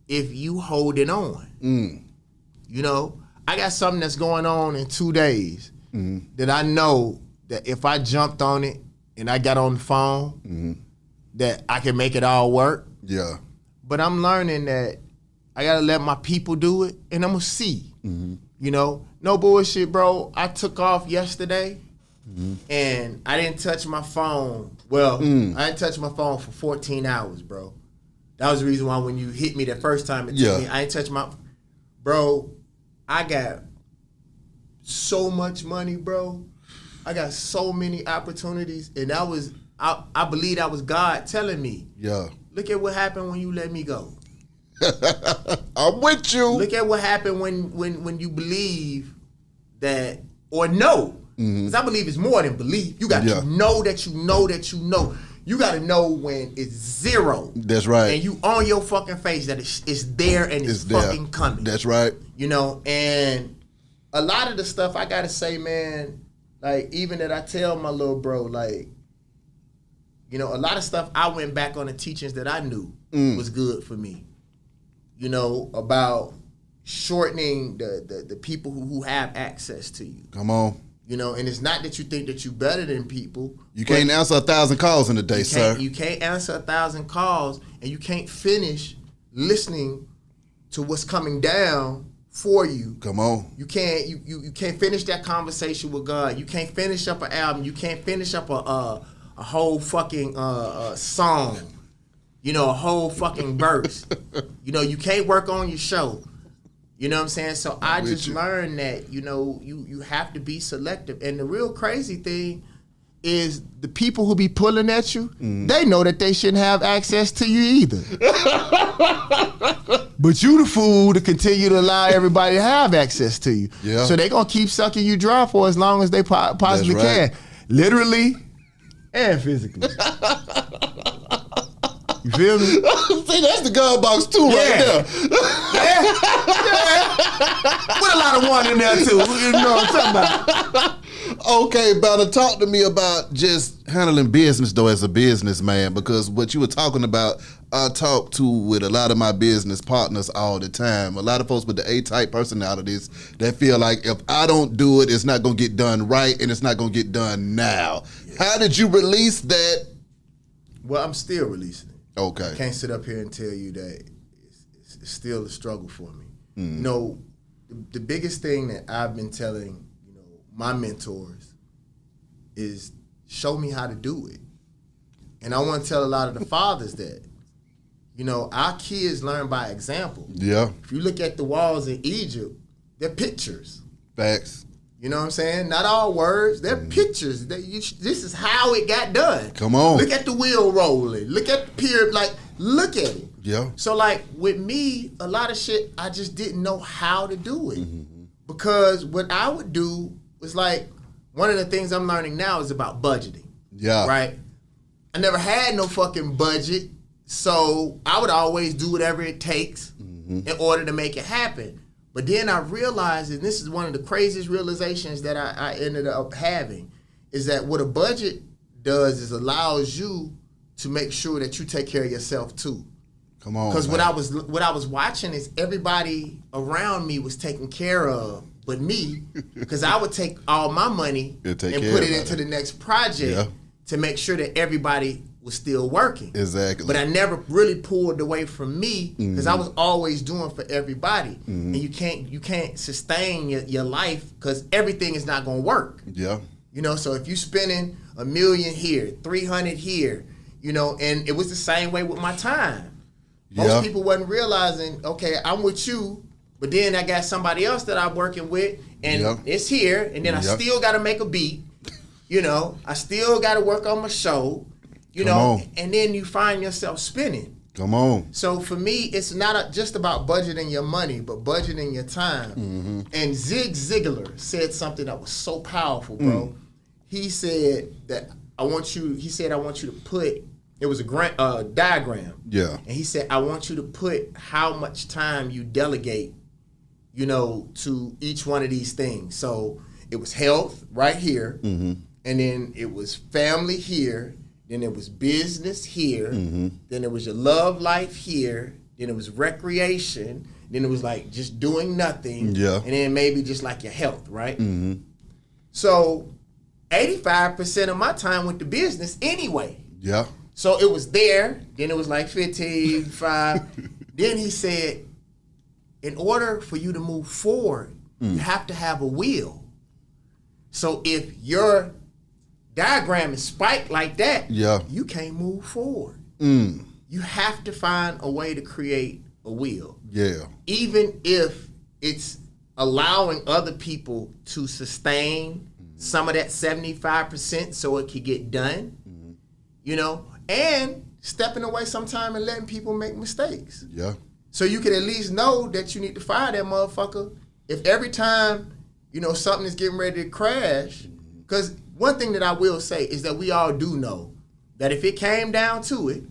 if you hold it on. You know, I got something that's going on in 2 days that I know that if I jumped on it and I got on the phone, that I can make it all work. Yeah. But I'm learning that I gotta let my people do it, and I'm gonna see. You know, no bullshit, bro. I took off yesterday, and I didn't touch my phone. Well, I didn't touch my phone for 14 hours, bro. That was the reason why when you hit me the first time, it took me, I didn't touch my... Bro, I got so much money, bro. I got so many opportunities, and that was... I believe that was God telling me. Yeah. Look at what happened when you let me go. I'm with you. Look at what happened when you believe that, or know. Because I believe it's more than belief. You got to know that you know that you know. You got to know when it's zero. That's right. And you on your fucking face that it's there and it's fucking coming. That's right. You know, and a lot of the stuff I got to say, man, like even that I tell my little bro, like, you know, a lot of stuff I went back on the teachings that I knew was good for me. You know, about shortening the people who have access to you. Come on. You know, and it's not that you think that you're better than people. You can't answer 1,000 calls in a day, sir. You can't answer 1,000 calls, and you can't finish listening to what's coming down for you. Come on. You can't finish that conversation with God. You can't finish up an album. You can't finish up a whole fucking song. You know, a whole fucking verse. You know, you can't work on your show. You know what I'm saying? So I just learned that, you know, you have to be selective. And the real crazy thing is the people who be pulling at you, they know that they shouldn't have access to you either. But you the fool to continue to allow everybody to have access to you. Yeah. So they going to keep sucking you dry for as long as they possibly can. Literally and physically. You feel me? See, that's the gun box too, right there. Put a lot of one in there too. You know what I'm talking about? Okay, Banner, talk to me about just handling business though as a businessman, because what you were talking about, I talk to with a lot of my business partners all the time. A lot of folks with the A-type personalities that feel like if I don't do it, it's not gonna get done right and it's not gonna get done now. How did you release that? Well, I'm still releasing it. Okay. I can't sit up here and tell you that it's still a struggle for me. You know, the biggest thing that I've been telling, you know, my mentors is show me how to do it. And I want to tell a lot of the fathers that, you know, our kids learn by example. Yeah. If you look at the walls in Egypt, they're pictures. Facts. You know what I'm saying? Not all words. They're pictures. This is how it got done. Come on. Look at the wheel rolling. Look at the pier. Like, look at it. Yeah. So, like, with me, a lot of shit, I just didn't know how to do it. Because what I would do was, like, one of the things I'm learning now is about budgeting. Yeah. Right? I never had no fucking budget. So, I would always do whatever it takes in order to make it happen. But then I realized, and this is one of the craziest realizations that I ended up having, is that what a budget does is allows you to make sure that you take care of yourself too. Come on. Because what I was watching is everybody around me was taken care of, but me, because I would take all my money and put it into the next project to make sure that everybody was still working. Exactly. But I never really pulled away from me because I was always doing for everybody. And you can't sustain your life because everything is not gonna work. Yeah. You know, so if you spending $1 million here, 300 here, you know, and it was the same way with my time. Most people wasn't realizing, okay, I'm with you, but then I got somebody else that I'm working with, and it's here, and then I still got to make a beat. You know, I still got to work on my show. You know, and then you find yourself spinning. Come on. So for me, it's not just about budgeting your money, but budgeting your time. And Zig Ziglar said something that was so powerful, bro. He said that I want you to put, it was a diagram. Yeah. And he said, I want you to put how much time you delegate, you know, to each one of these things. So it was health right here. And then it was family here. Then it was business here. Then it was your love life here. Then it was recreation. Then it was like just doing nothing. Yeah. And then maybe just like your health, right? So 85% of my time went to business anyway. Yeah. So it was there. Then it was like 15, 5. Then he said, in order for you to move forward, you have to have a will. So if your diagram is spiked like that, you can't move forward. You have to find a way to create a wheel. Yeah. Even if it's allowing other people to sustain some of that 75% so it could get done, you know, and stepping away sometime and letting people make mistakes. Yeah. So you can at least know that you need to fire that motherfucker if every time, you know, something is getting ready to crash. Because one thing that I will say is that we all do know that if it came down to it,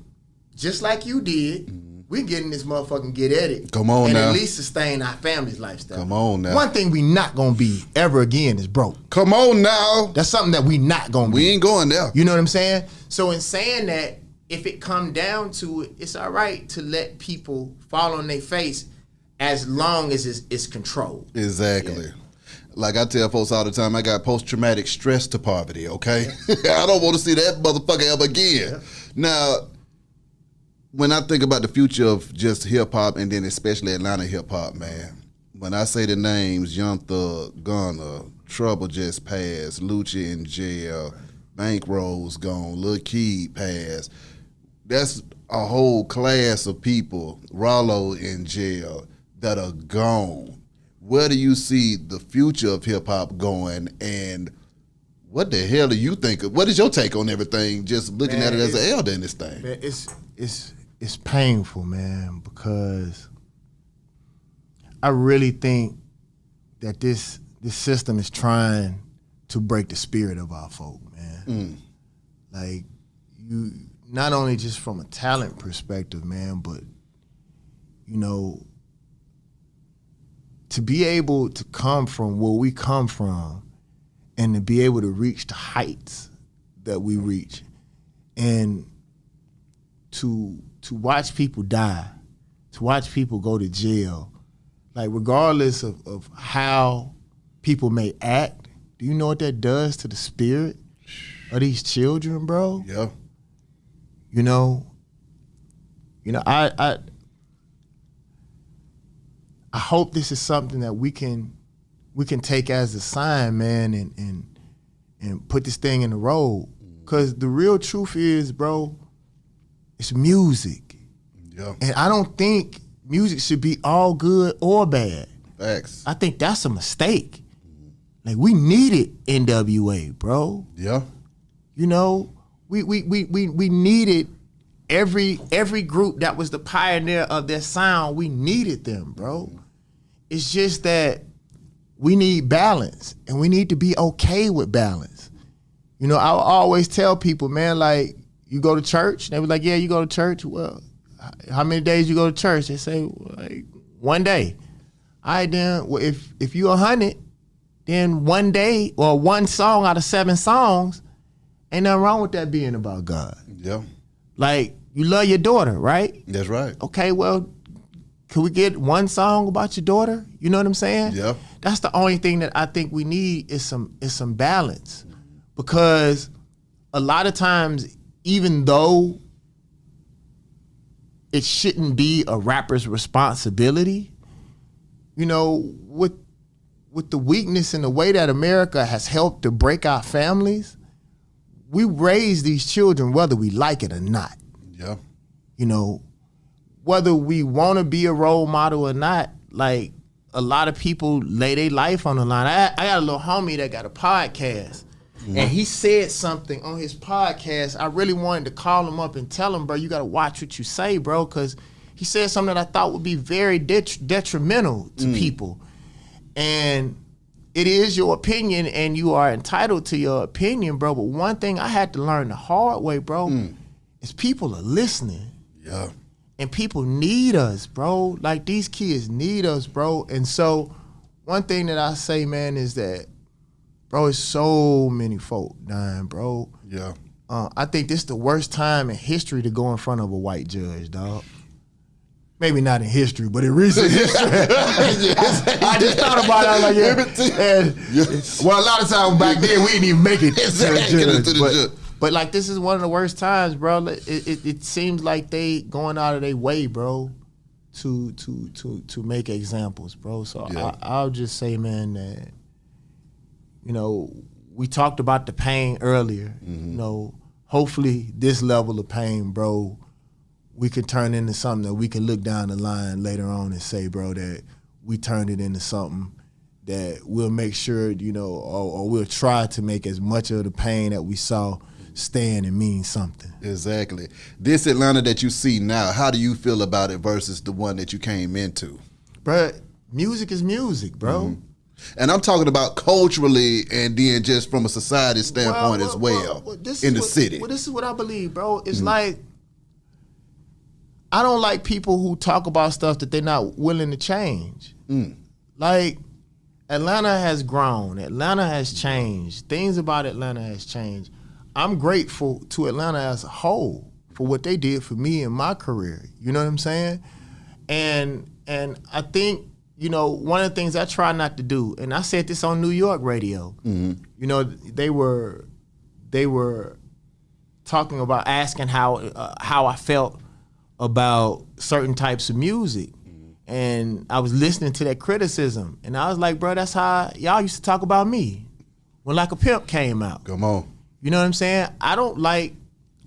just like you did, we get in this motherfucking get at it. Come on now. And at least sustain our family's lifestyle. Come on now. One thing we not gonna be ever again is broke. Come on now. That's something that we not gonna be. We ain't going there. You know what I'm saying? So in saying that, if it come down to it, it's all right to let people fall on their face as long as it's controlled. Exactly. Yeah. Like I tell folks all the time, I got post-traumatic stress to poverty, okay? I don't want to see that motherfucker ever again. Yeah. Now, when I think about the future of just hip-hop and then especially Atlanta hip-hop, man, when I say the names, Young Thug, Gunna, Trouble just passed, Lucci in jail, Bankroll's gone, Lil Keed passed. That's a whole class of people, Rollo in jail, that are gone. Where do you see the future of hip-hop going, and what the hell do you think of? What is your take on everything, just looking at it as an elder in this thing? Man, it's painful, man, because I really think that this system is trying to break the spirit of our folk, man. Like, not only just from a talent perspective, man, but, you know, to be able to come from where we come from and to be able to reach the heights that we reach, and to watch people die, to watch people go to jail, like regardless of how people may act, do you know what that does to the spirit of these children, bro? Yeah. You know, I hope this is something that we can take as a sign, man, and put this thing in the road. Cause the real truth is, bro, it's music. Yeah. And I don't think music should be all good or bad. Facts. I think that's a mistake. Like, we needed NWA, bro. Yeah. You know, we needed every group that was the pioneer of their sound. We needed them, bro. It's just that we need balance, and we need to be okay with balance. You know, I always tell people, man, like, you go to church? They were like, yeah, you go to church? Well, how many days you go to church? They say, like, one day. All right, then, well, if you 100, then one day or one song out of 7 songs, ain't nothing wrong with that being about God. Yeah. Like, you love your daughter, right? That's right. Okay, well, could we get one song about your daughter? You know what I'm saying? Yeah. That's the only thing that I think we need is some balance. Because a lot of times, even though it shouldn't be a rapper's responsibility, you know, with the weakness and the way that America has helped to break our families, we raise these children whether we like it or not. Yeah. You know, whether we want to be a role model or not, like, a lot of people lay their life on the line. I got a little homie that got a podcast, and he said something on his podcast. I really wanted to call him up and tell him, bro, you got to watch what you say, bro, because he said something that I thought would be very detrimental to people. And it is your opinion, and you are entitled to your opinion, bro. But one thing I had to learn the hard way, bro, is people are listening. Yeah. And people need us, bro. Like, these kids need us, bro. And so one thing that I say, man, is that, bro, it's so many folk dying, bro. Yeah. I think this is the worst time in history to go in front of a white judge, dog. Maybe not in history, but in recent history. I just thought about it. I was like, yeah. Well, a lot of times back then, we didn't even make it to the judge. But like, this is one of the worst times, bro. It seems like they going out of their way, bro, to make examples, bro. So yeah. I'll just say, man, that, you know, we talked about the pain earlier. You know, hopefully this level of pain, bro, we can turn into something that we can look down the line later on and say, bro, that we turned it into something that we'll make sure, you know, or we'll try to make as much of the pain that we saw stand and mean something. Exactly. This Atlanta that you see now, how do you feel about it versus the one that you came into? Bro, music is music, bro. And I'm talking about culturally and then just from a society standpoint as well in the city. Well, this is what I believe, bro. It's like, I don't like people who talk about stuff that they're not willing to change. Like, Atlanta has grown. Atlanta has changed. Things about Atlanta has changed. I'm grateful to Atlanta as a whole for what they did for me in my career. You know what I'm saying? And I think, you know, one of the things I try not to do, and I said this on New York radio, you know, they were talking about, asking how I felt about certain types of music. And I was listening to that criticism, and I was like, bro, that's how y'all used to talk about me when Like a Pimp came out. Come on. You know what I'm saying? I don't like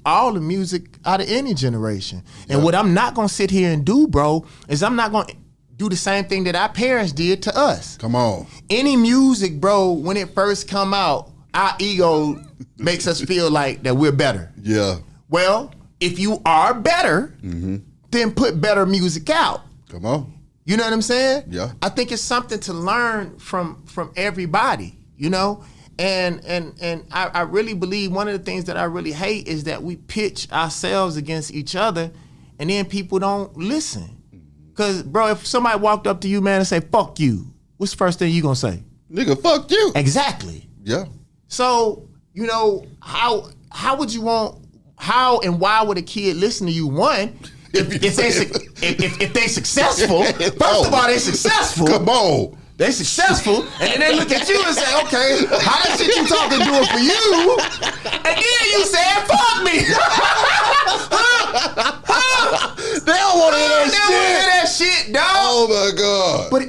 all the music out of any generation. And what I'm not gonna sit here and do, bro, is I'm not gonna do the same thing that our parents did to us. Come on. Any music, bro, when it first come out, our ego makes us feel like that we're better. Yeah. Well, if you are better, then put better music out. Come on. You know what I'm saying? Yeah. I think it's something to learn from everybody, you know? And I really believe one of the things that I really hate is that we pitch ourselves against each other, and then people don't listen. Cause bro, if somebody walked up to you, man, and say "fuck you," what's the first thing you gonna say? Nigga, fuck you. Exactly. Yeah. So you know how would you want? How and why would a kid listen to you? One, if they successful, first of all, they successful. Come on. They successful, and then they look at you and say, okay, how that shit you talking do it for you? And then you said, fuck me. They don't want to hear that They shit. don't wanna hear that shit, dog. Oh my God. But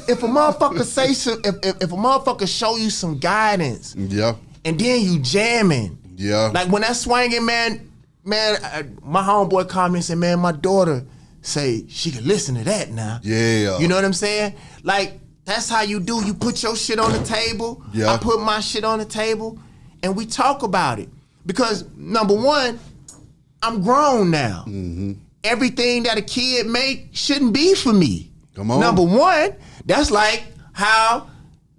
if a motherfucker say some, if a motherfucker show you some guidance, Yeah. and then you jamming, Yeah. like when that swanging man, my homeboy called me and said, man, my daughter say she can listen to that now. Yeah. You know what I'm saying? Like, that's how you do. You put your shit on the table. Yeah. I put my shit on the table, and we talk about it. Because number one, I'm grown now. Mm-hmm. Everything that a kid make shouldn't be for me. Come on. Number one, that's like how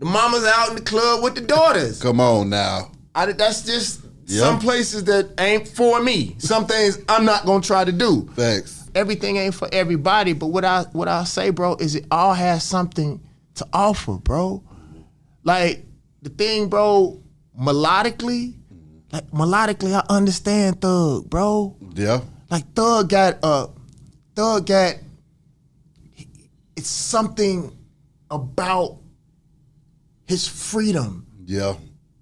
the mama's out in the club with the daughters. Come on now. That's just Yeah. some places that ain't for me. Some things I'm not gonna try to do. Thanks. Everything ain't for everybody, but what I say, bro, is it all has something to offer, bro. Like the thing, bro, melodically, I understand Thug, bro. Yeah. Like Thug got it's something about his freedom Yeah.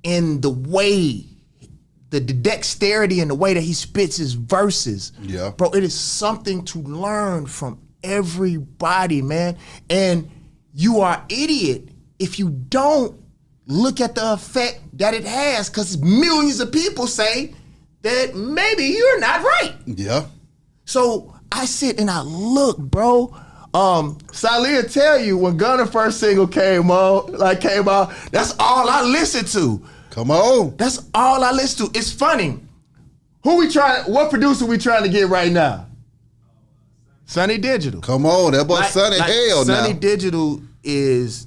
in the way, the dexterity and the way that he spits his verses. Yeah. Bro, it is something to learn from everybody, man. And you are an idiot if you don't look at the effect that it has, because millions of people say that maybe you're not right. Yeah. So I sit and I look, bro. Salih tell you when Gunna first single came out, that's all I listened to. Come on. That's all I listen to. It's funny. What producer we trying to get right now? Sonny Digital. Come on. That boy Sonny hell now. Sonny Digital is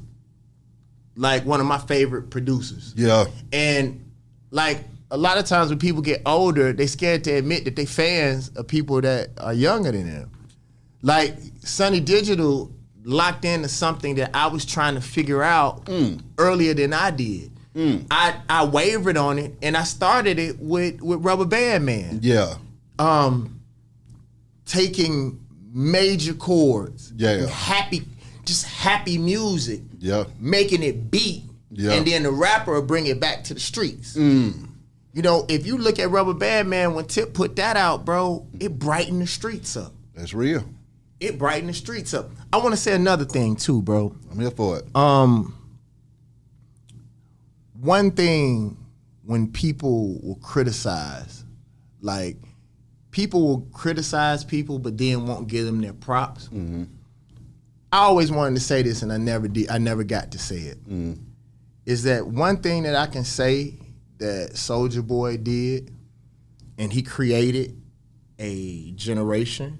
like one of my favorite producers. Yeah. And like a lot of times when people get older, they scared to admit that they fans of people that are younger than them. Like Sonny Digital locked into something that I was trying to figure out earlier than I did. I wavered on it, and I started it with Rubber Band Man. Yeah. Taking major chords, Yeah. happy music, Yeah. making it beat, Yeah. and then the rapper will bring it back to the streets. You know, if you look at Rubber Band Man, when Tip put that out, bro, it brightened the streets up. That's real. It brightened the streets up. I want to say another thing too, bro. I'm here for it. One thing when people will criticize, like people will criticize people, but then won't give them their props. I always wanted to say this, and I never did. I never got to say it. Is that one thing that I can say that Soulja Boy did, and he created a generation,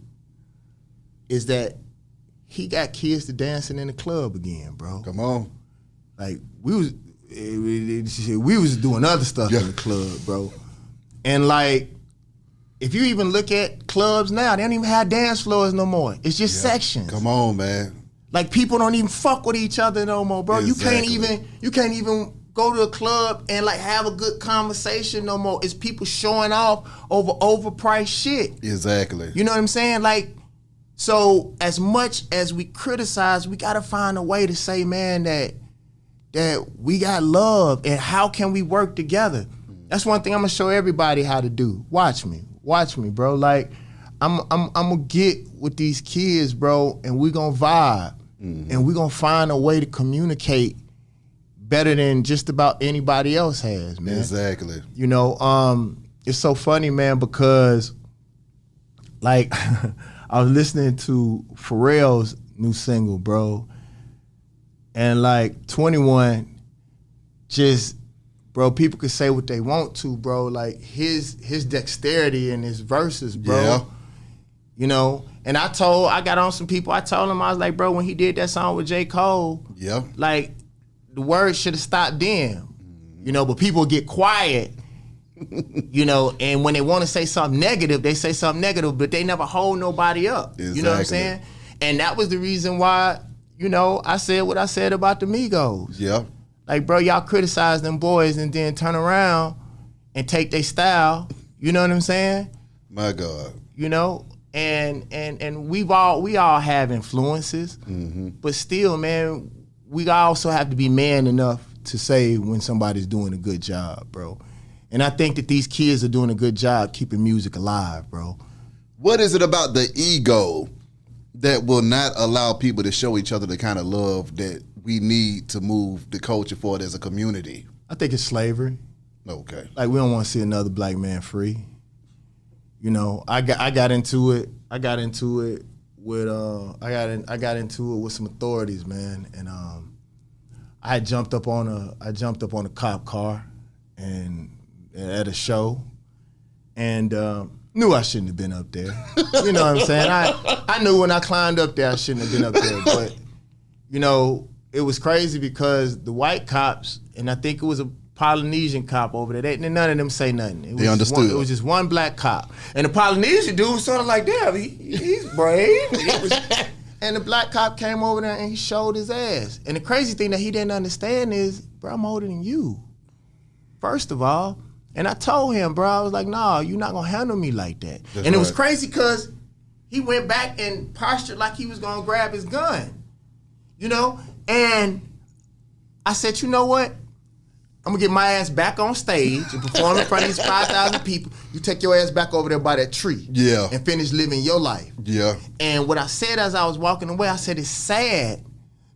is that he got kids to dancing in the club again, bro. Come on. Like we was doing other stuff in the club, bro. And like, if you even look at clubs now, they don't even have dance floors no more. It's just sections. Come on, man. Like people don't even fuck with each other no more, bro. Exactly. You can't even go to a club and like have a good conversation no more. It's people showing off over overpriced shit. Exactly. You know what I'm saying? Like, so as much as we criticize, we gotta find a way to say, man, that we got love, and how can we work together? That's one thing I'm gonna show everybody how to do. Watch me, bro. Like, I'm gonna get with these kids, bro, and we gonna vibe, and we gonna find a way to communicate better than just about anybody else has, man. Exactly. You know, it's so funny, man, because like I was listening to Pharrell's new single, bro, and like 21, just, bro, people could say what they want to, bro. Like his dexterity and his verses, bro. Yeah. You know, and I got on some people, I told him, I was like, bro, when he did that song with J. Cole, Yeah. like the words should have stopped then. You know, but people get quiet, you know, and when they want to say something negative, they say something negative, but they never hold nobody up. Exactly. You know what I'm saying? And that was the reason why, you know, I said what I said about the Migos. Yeah. Like, bro, y'all criticize them boys and then turn around and take their style. You know what I'm saying? My God. You know, and we all have influences, but still, man, we also have to be man enough to say when somebody's doing a good job, bro. And I think that these kids are doing a good job keeping music alive, bro. What is it about the ego that will not allow people to show each other the kind of love that we need to move the culture forward as a community? I think it's slavery. Okay. Like, we don't want to see another black man free. You know, I got into it with some authorities, man, and I jumped up on a cop car and at a show, and knew I shouldn't have been up there. You know what I'm saying? I knew when I climbed up there I shouldn't have been up there, but you know, it was crazy because the white cops, and I think it was a Polynesian cop over there, none of them say nothing. They understood. It was just one black cop, and the Polynesian dude was sort of like, damn, he's brave. And the black cop came over there and he showed his ass. And the crazy thing that he didn't understand is, bro, I'm older than you, first of all. And I told him, bro, I was like, nah, you're not gonna handle me like that. That's and it was crazy because he went back and postured like he was gonna grab his gun, you know? And I said, you know what? I'm gonna get my ass back on stage and perform in front of these 5,000 people. You take your ass back over there by that tree. Yeah. And finish living your life. Yeah. And what I said as I was walking away, I said, it's sad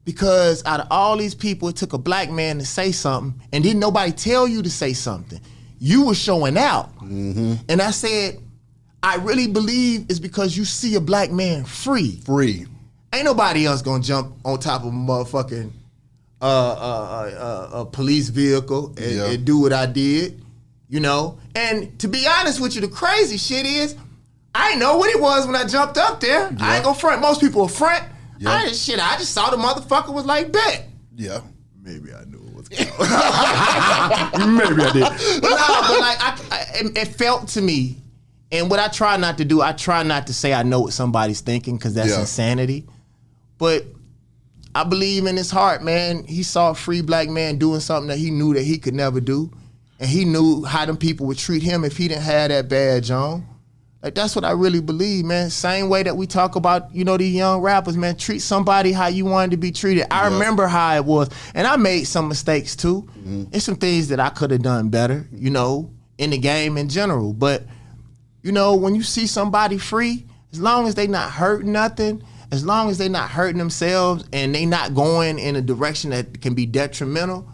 because out of all these people, it took a black man to say something and didn't nobody tell you to say something. You were showing out. And I said, I really believe it's because you see a black man free. Ain't nobody else gonna jump on top of a motherfucking a police vehicle and do what I did, you know? And to be honest with you, the crazy shit is, I didn't know what it was when I jumped up there. I ain't gonna front. Most people will front. I just saw the motherfucker was like, bet. Yeah. Maybe I knew it was coming. Maybe I did. But like, it felt to me, and what I try not to do, I try not to say I know what somebody's thinking, because that's insanity. But I believe in his heart, man. He saw a free black man doing something that he knew that he could never do. And he knew how them people would treat him if he didn't have that badge on. Like, that's what I really believe, man. Same way that we talk about, you know, these young rappers, man. Treat somebody how you wanted to be treated. I remember how it was. And I made some mistakes, too. It's some things that I could have done better, you know, in the game in general. But, you know, when you see somebody free, as long as they not hurting nothing, as long as they not hurting themselves and they not going in a direction that can be detrimental,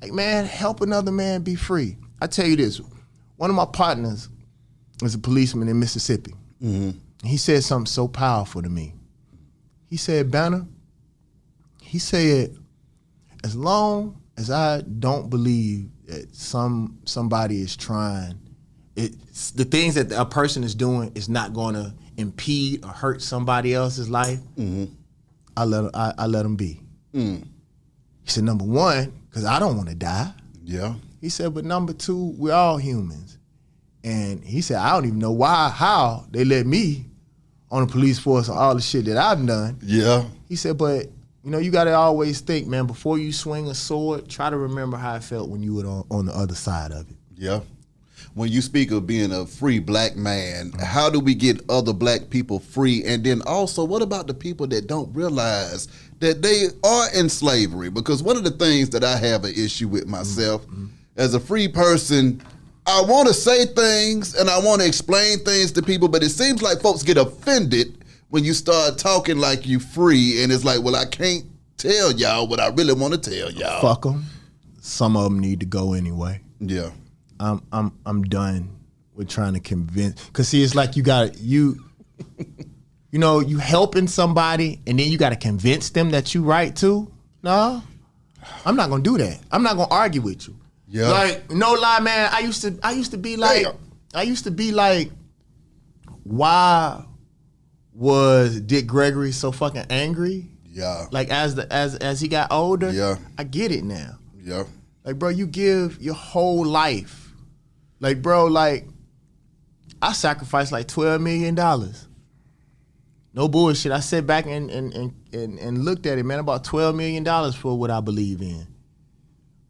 like, man, help another man be free. I tell you this, one of my partners was a policeman in Mississippi. He said something so powerful to me. He said, Banner, he said, as long as I don't believe that somebody is trying, the things that a person is doing is not going to impede or hurt somebody else's life, I let them be. He said, number one, because I don't want to die. Yeah. He said, but number two, we're all humans. And he said, I don't even know how they let me on the police force on all the shit that I've done. Yeah. He said, but you know, you got to always think, man, before you swing a sword, try to remember how it felt when you were on the other side of it. Yeah. When you speak of being a free black man, how do we get other black people free? And then also, what about the people that don't realize that they are in slavery? Because one of the things that I have an issue with myself, as a free person, I want to say things and I want to explain things to people, but it seems like folks get offended when you start talking like you free, and it's like, well, I can't tell y'all what I really want to tell y'all. Fuck them. Some of them need to go anyway. Yeah. I'm done with trying to convince, because see, it's like you know, you helping somebody and then you got to convince them that you right too. No, I'm not gonna do that. I'm not gonna argue with you. Yeah. Like, no lie, man. I used to be like, why was Dick Gregory so fucking angry? Yeah. Like, as he got older. Yeah. I get it now. Yeah. Like, bro, you give your whole life. Like, bro, like, I sacrificed like $12 million. No bullshit. I sat back and looked at it, man, about $12 million for what I believe in.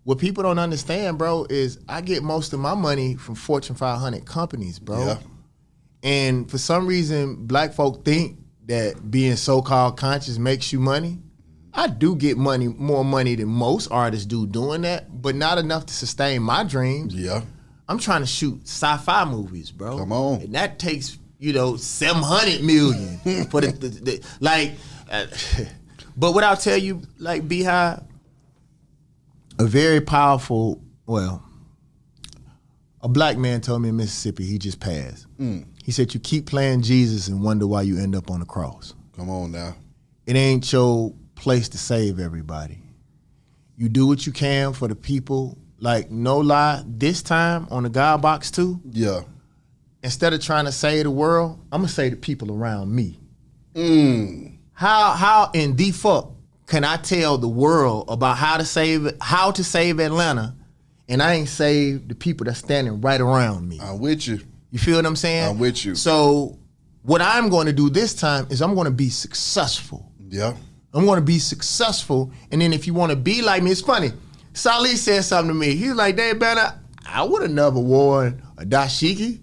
What people don't understand, bro, is I get most of my money from Fortune 500 companies, bro. Yeah. And for some reason, black folk think that being so-called conscious makes you money. I do get money, more money than most artists do doing that, but not enough to sustain my dreams. Yeah. I'm trying to shoot sci-fi movies, bro. Come on. And that takes, $700 million for the like. But what I'll tell you, like, Beehive, a very powerful, a black man told me in Mississippi, he just passed. He said, you keep playing Jesus and wonder why you end up on the cross. Come on now. It ain't your place to save everybody. You do what you can for the people. Like, no lie, this time on the God Box 2, Yeah. instead of trying to save the world, I'm gonna save the people around me. How in the fuck can I tell the world about how to save Atlanta, and I ain't save the people that's standing right around me? I'm with you. You feel what I'm saying? I'm with you. So what I'm going to do this time is I'm going to be successful. Yeah. I'm going to be successful, and then if you want to be like me, it's funny. Salih said something to me. He was like, Dave Banner, I would have never worn a dashiki.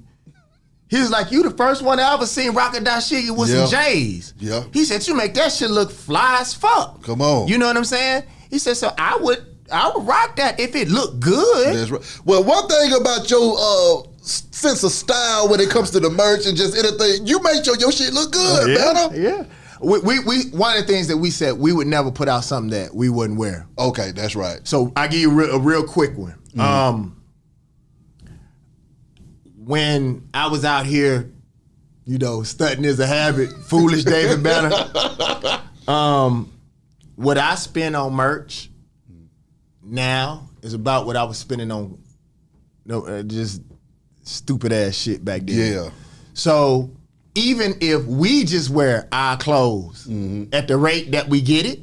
He was like, you the first one I ever seen rock a dashiki with some J's. Yeah. He said, you make that shit look fly as fuck. Come on. You know what I'm saying? He said, so I would rock that if it looked good. That's right. Well, one thing about your sense of style when it comes to the merch and just anything, you make sure your shit look good, Banner. Yeah. We one of the things that we said, we would never put out something that we wouldn't wear. Okay, that's right. So I give you a real quick one. When I was out here, stunting is a habit, foolish David Banner. What I spend on merch now is about what I was spending on just stupid ass shit back then. Yeah. So even if we just wear our clothes at the rate that we get it,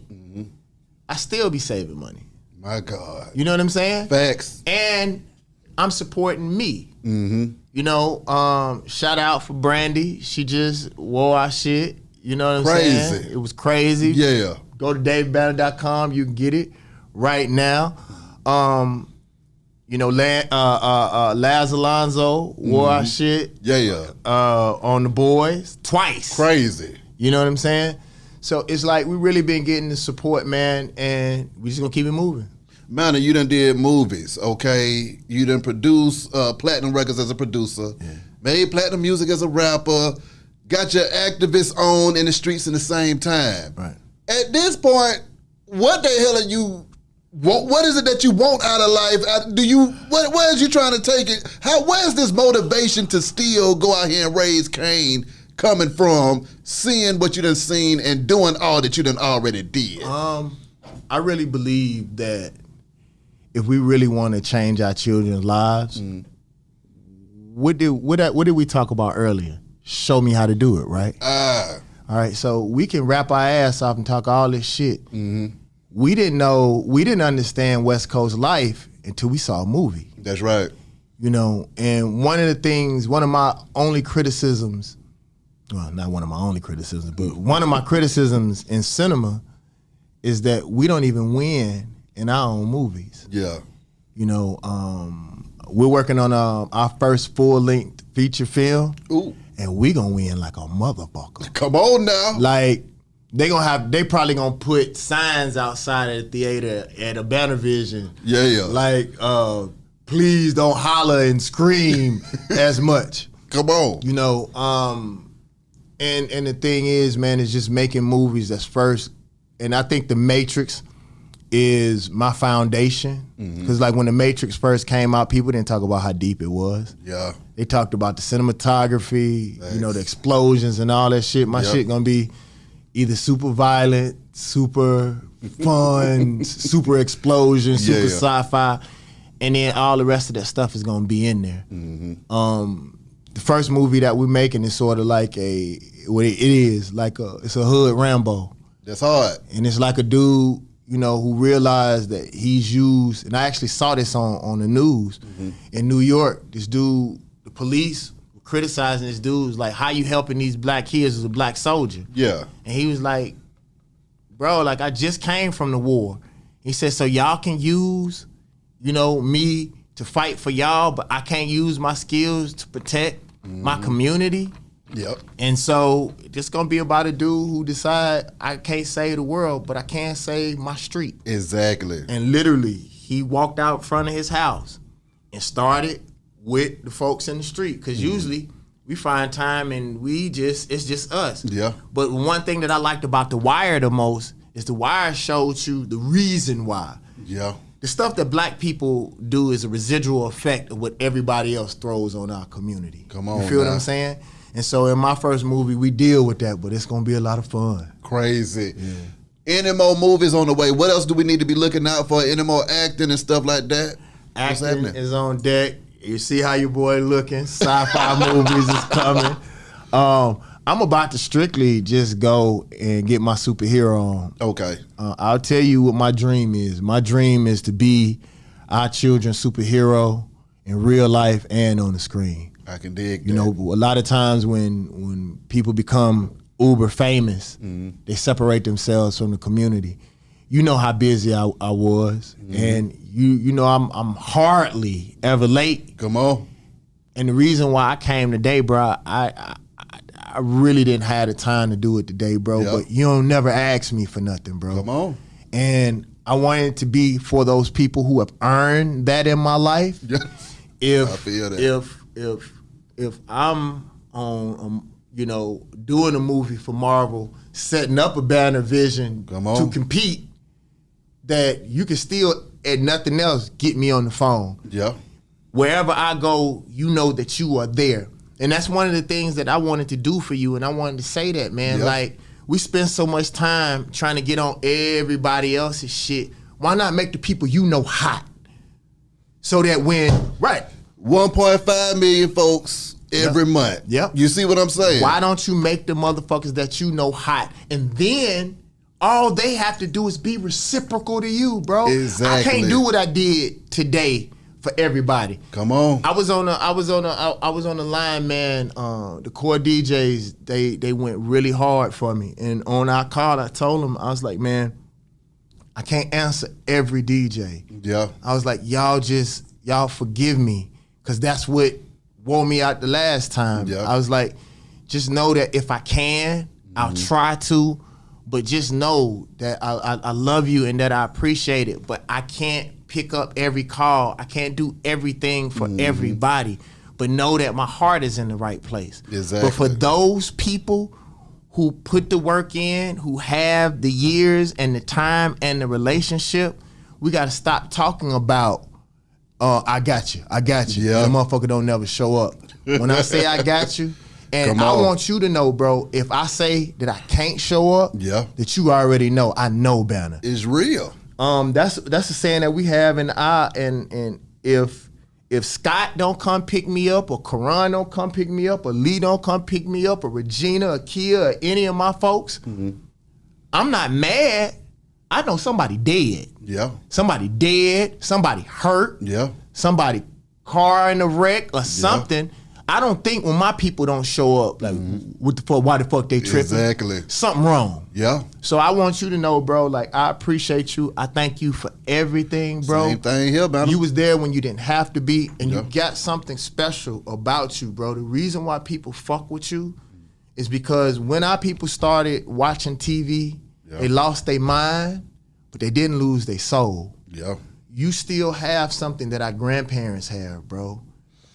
I still be saving money. My God. You know what I'm saying? Facts. And I'm supporting me. Shout out for Brandy. She just wore our shit. You know what I'm saying? It was crazy. Yeah. Go to davidbanner.com. You can get it right now. Laz Alonso wore our shit. Yeah. On the boys twice. Crazy. You know what I'm saying? So it's like we really been getting the support, man, and we just gonna keep it moving. Man, you done did movies, okay? You done produced platinum records as a producer, made platinum music as a rapper, got your activists on in the streets in the same time. Right. At this point, what the hell are you? What is it that you want out of life? Where is you trying to take it? Where's this motivation to still go out here and raise Cain coming from, seeing what you done seen and doing all that you done already did? I really believe that if we really want to change our children's lives, what did we talk about earlier? Show me how to do it, right? All right, so we can rap our ass off and talk all this shit. We didn't understand West Coast life until we saw a movie. That's right. And one of my only criticisms, well, not one of my only criticisms, but one of my criticisms in cinema is that we don't even win in our own movies. Yeah. We're working on our first full-length feature film. Ooh. And we gonna win like a motherfucker. Come on now. Like, they probably gonna put signs outside of the theater at a Banner Vision. Yeah. Like, please don't holler and scream as much. Come on. And the thing is, man, is just making movies that's first. And I think The Matrix is my foundation. Because like when The Matrix first came out, people didn't talk about how deep it was. Yeah. They talked about the cinematography, the explosions and all that shit. My shit gonna be either super violent, super fun, super explosion, super sci-fi, and then all the rest of that stuff is gonna be in there. The first movie that we're making is sort of like it's a hood Rambo. That's hard. And it's like a dude, who realized that he's used, and I actually saw this on the news in New York. This dude, the police were criticizing this dude, was like, how you helping these black kids as a black soldier? Yeah. And he was like, bro, like I just came from the war. He said, so y'all can use, me to fight for y'all, but I can't use my skills to protect my community. Yep. And so it's gonna be about a dude who decide I can't save the world, but I can save my street. Exactly. And literally, he walked out front of his house and started with the folks in the street. Because usually we find time and it's just us. Yeah. But one thing that I liked about The Wire the most is The Wire showed you the reason why. Yeah. The stuff that black people do is a residual effect of what everybody else throws on our community. Come on, you feel man. what I'm saying? And so in my first movie, we deal with that, but it's gonna be a lot of fun. Crazy. Yeah. Any more movies on the way? What else do we need to be looking out for? Any more acting and stuff like that? What's Acting happening? is on deck. You see how your boy looking. Sci-fi movies is coming. I'm about to strictly just go and get my superhero on. Okay. I'll tell you what my dream is. My dream is to be our children's superhero in real life and on the screen. I can dig that. A lot of times when people become uber famous, they separate themselves from the community. You know how busy I was, and I'm hardly ever late. Come on. And the reason why I came today, bro, I really didn't have the time to do it today, bro. Yep. But you don't never ask me for nothing, bro. Come on. And I wanted it to be for those people who have earned that in my life. Yeah. If I feel that. if I'm on doing a movie for Marvel, setting up a banner vision to compete, that you can still at nothing else get me on the phone. Yeah. Wherever I go, you know that you are there. And that's one of the things that I wanted to do for you, and I wanted to say that, man. Yeah. Like, we spend so much time trying to get on everybody else's shit. Why not make the people you know hot? So that when, 1.5 million folks every month. Yep. You see what I'm saying? Why don't you make the motherfuckers that you know hot? And then all they have to do is be reciprocal to you, bro. Exactly. I can't do what I did today for everybody. Come on. I was on the line, man. The core DJs, they went really hard for me. And on our call, I told them, I was like, man, I can't answer every DJ. Yeah. I was like, y'all forgive me, because that's what wore me out the last time. Yeah. I was like, just know that if I can, I'll try to, but just know that I love you and that I appreciate it, but I can't pick up every call. I can't do everything for everybody, but know that my heart is in the right place. Exactly. But for those people who put the work in, who have the years and the time and the relationship, we got to stop talking about, I got you. Yeah. That motherfucker don't never show up. When I say I got you, and I want you to know, bro, if I say that I can't show up, that you already know I know better. It's real. That's a saying that we have and if Scott don't come pick me up, or Karan don't come pick me up, or Lee don't come pick me up, or Regina, or Kia, or any of my folks, I'm not mad. I know somebody dead. Yeah. Somebody dead, somebody hurt, somebody car in a wreck or something. I don't think when my people don't show up, like, what the fuck, why the fuck they tripping? Exactly. Something wrong. Yeah. So I want you to know, bro, like, I appreciate you. I thank you for everything, bro. Same thing here, man. You was there when you didn't have to be, and you got something special about you, bro. The reason why people fuck with you is because when our people started watching TV, they lost their mind, but they didn't lose their soul. Yeah. You still have something that our grandparents have, bro.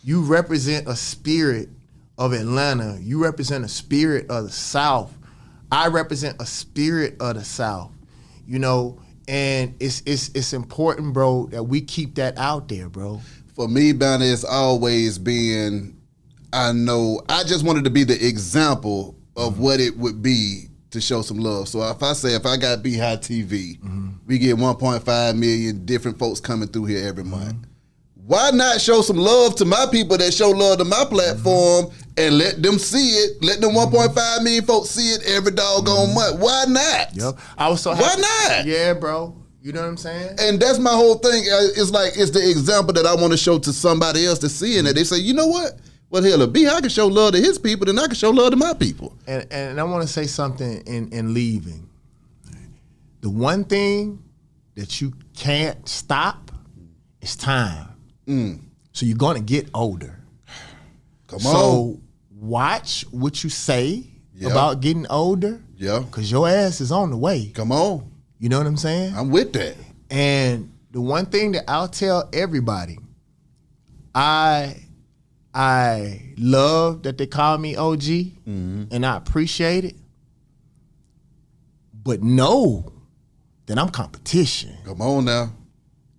You represent a spirit of Atlanta. You represent a spirit of the South. I represent a spirit of the South, and it's important, bro, that we keep that out there, bro. For me, Banner, it's always been, I just wanted to be the example of what it would be to show some love. So if I got Beehive TV, we get 1.5 million different folks coming through here every month. Why not show some love to my people that show love to my platform and let them see it? Let them 1.5 million folks see it every doggone month. Why not? I was so happy. Why not? Yeah, bro. You know what I'm saying? And that's my whole thing. It's like, it's the example that I want to show to somebody else to see in it. They say, you know what? Well, hell, if I can show love to his people, then I can show love to my people. And I want to say something in leaving. The one thing that you can't stop is time. So you're going to get older. Come on. So watch what you say about getting older. Yeah. Because your ass is on the way. Come on. You know what I'm saying? I'm with that. And the one thing that I'll tell everybody, I love that they call me OG, and I appreciate it. But know that I'm competition. Come on now.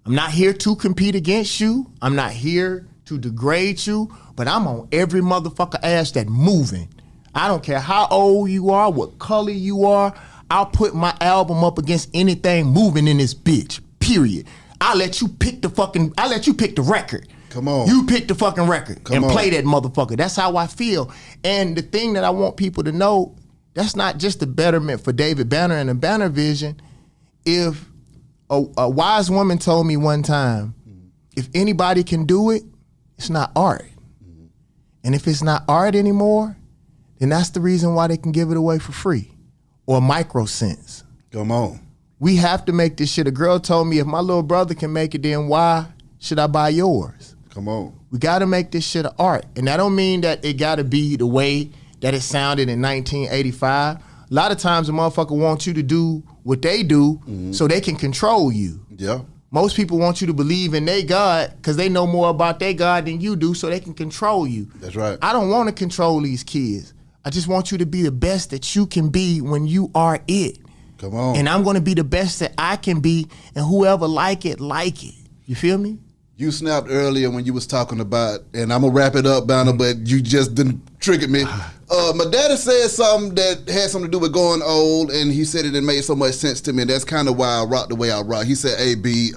I'm not here to compete against you. I'm not here to degrade you, but I'm on every motherfucker ass that moving. I don't care how old you are, what color you are. I'll put my album up against anything moving in this bitch, period. I'll let you pick the record. Come on. You pick the fucking record and on. play that motherfucker. That's how I feel. And the thing that I want people to know, that's not just the betterment for David Banner and the Banner Vision. If a wise woman told me one time, if anybody can do it, it's not art. And if it's not art anymore, then that's the reason why they can give it away for free or microcents. Come on. We have to make this shit. A girl told me, if my little brother can make it, then why should I buy yours? Come on. We got to make this shit an art. And that don't mean that it got to be the way that it sounded in 1985. A lot of times a motherfucker wants you to do what they do so they can control you. Yeah. Most people want you to believe in their God because they know more about their God than you do so they can control you. That's right. I don't want to control these kids. I just want you to be the best that you can be when you are it. Come on. And I'm going to be the best that I can be, and whoever like it. You feel me? You snapped earlier when you was talking about, and I'm going to wrap it up, Banner, but you just didn't trigger me. My daddy said something that had something to do with going old, and he said it made so much sense to me, and that's kind of why I rock the way I rock. He said, hey, B,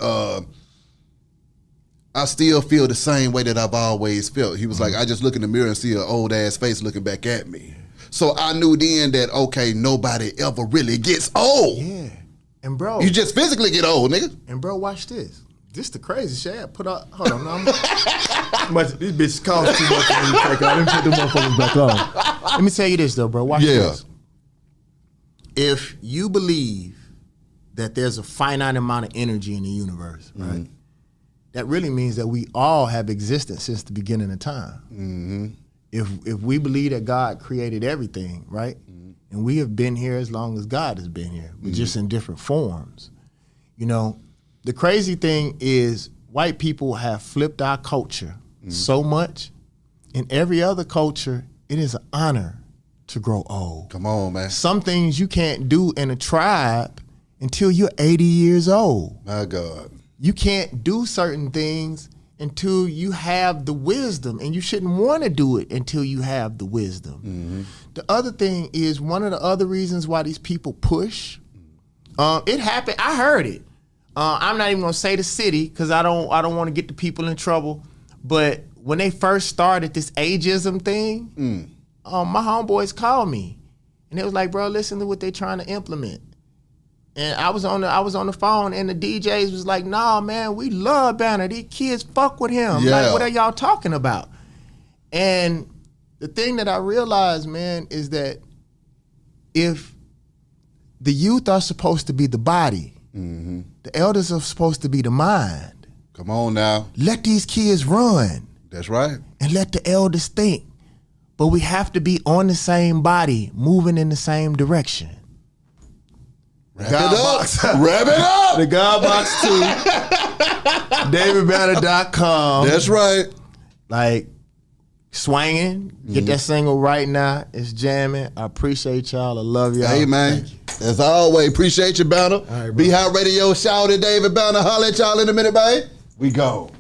I still feel the same way that I've always felt. He was like, I just look in the mirror and see an old-ass face looking back at me. So I knew then that, okay, nobody ever really gets old. Yeah. And bro. You just physically get old, nigga. And bro, watch this. This the crazy shit. I put out, hold on. This bitch costs too much for me to take out. Let me put the motherfuckers back on. Let me tell you this though, bro. Watch this. If you believe that there's a finite amount of energy in the universe, right? That really means that we all have existed since the beginning of time. If we believe that God created everything, right? And we have been here as long as God has been here, but just in different forms. You know, the crazy thing is white people have flipped our culture so much. In every other culture, it is an honor to grow old. Come on, man. Some things you can't do in a tribe until you're 80 years old. My God. You can't do certain things until you have the wisdom, and you shouldn't want to do it until you have the wisdom. The other thing is, one of the other reasons why these people push, it happened, I heard it. I'm not even gonna say the city because I don't want to get the people in trouble. But when they first started this ageism thing, my homeboys called me, and it was like, bro, listen to what they're trying to implement. And I was on the phone, and the DJs was like, nah, man, we love Banner. These kids fuck with him. Yeah. Like, what are y'all talking about? And the thing that I realized, man, is that if the youth are supposed to be the body, the elders are supposed to be the mind. Come on now. Let these kids run. That's right. And let the elders think. But we have to be on the same body, moving in the same direction. Wrap it up. Wrap it up. The God Box 2. DavidBanner.com. That's right. Like, Swangin. Get that single right now. It's jamming. I appreciate y'all. I love y'all. Hey, man. As always, appreciate you, Banner. All right, bro. Be Hot Radio, shout it, David Banner. Holla at y'all in a minute, babe. We go.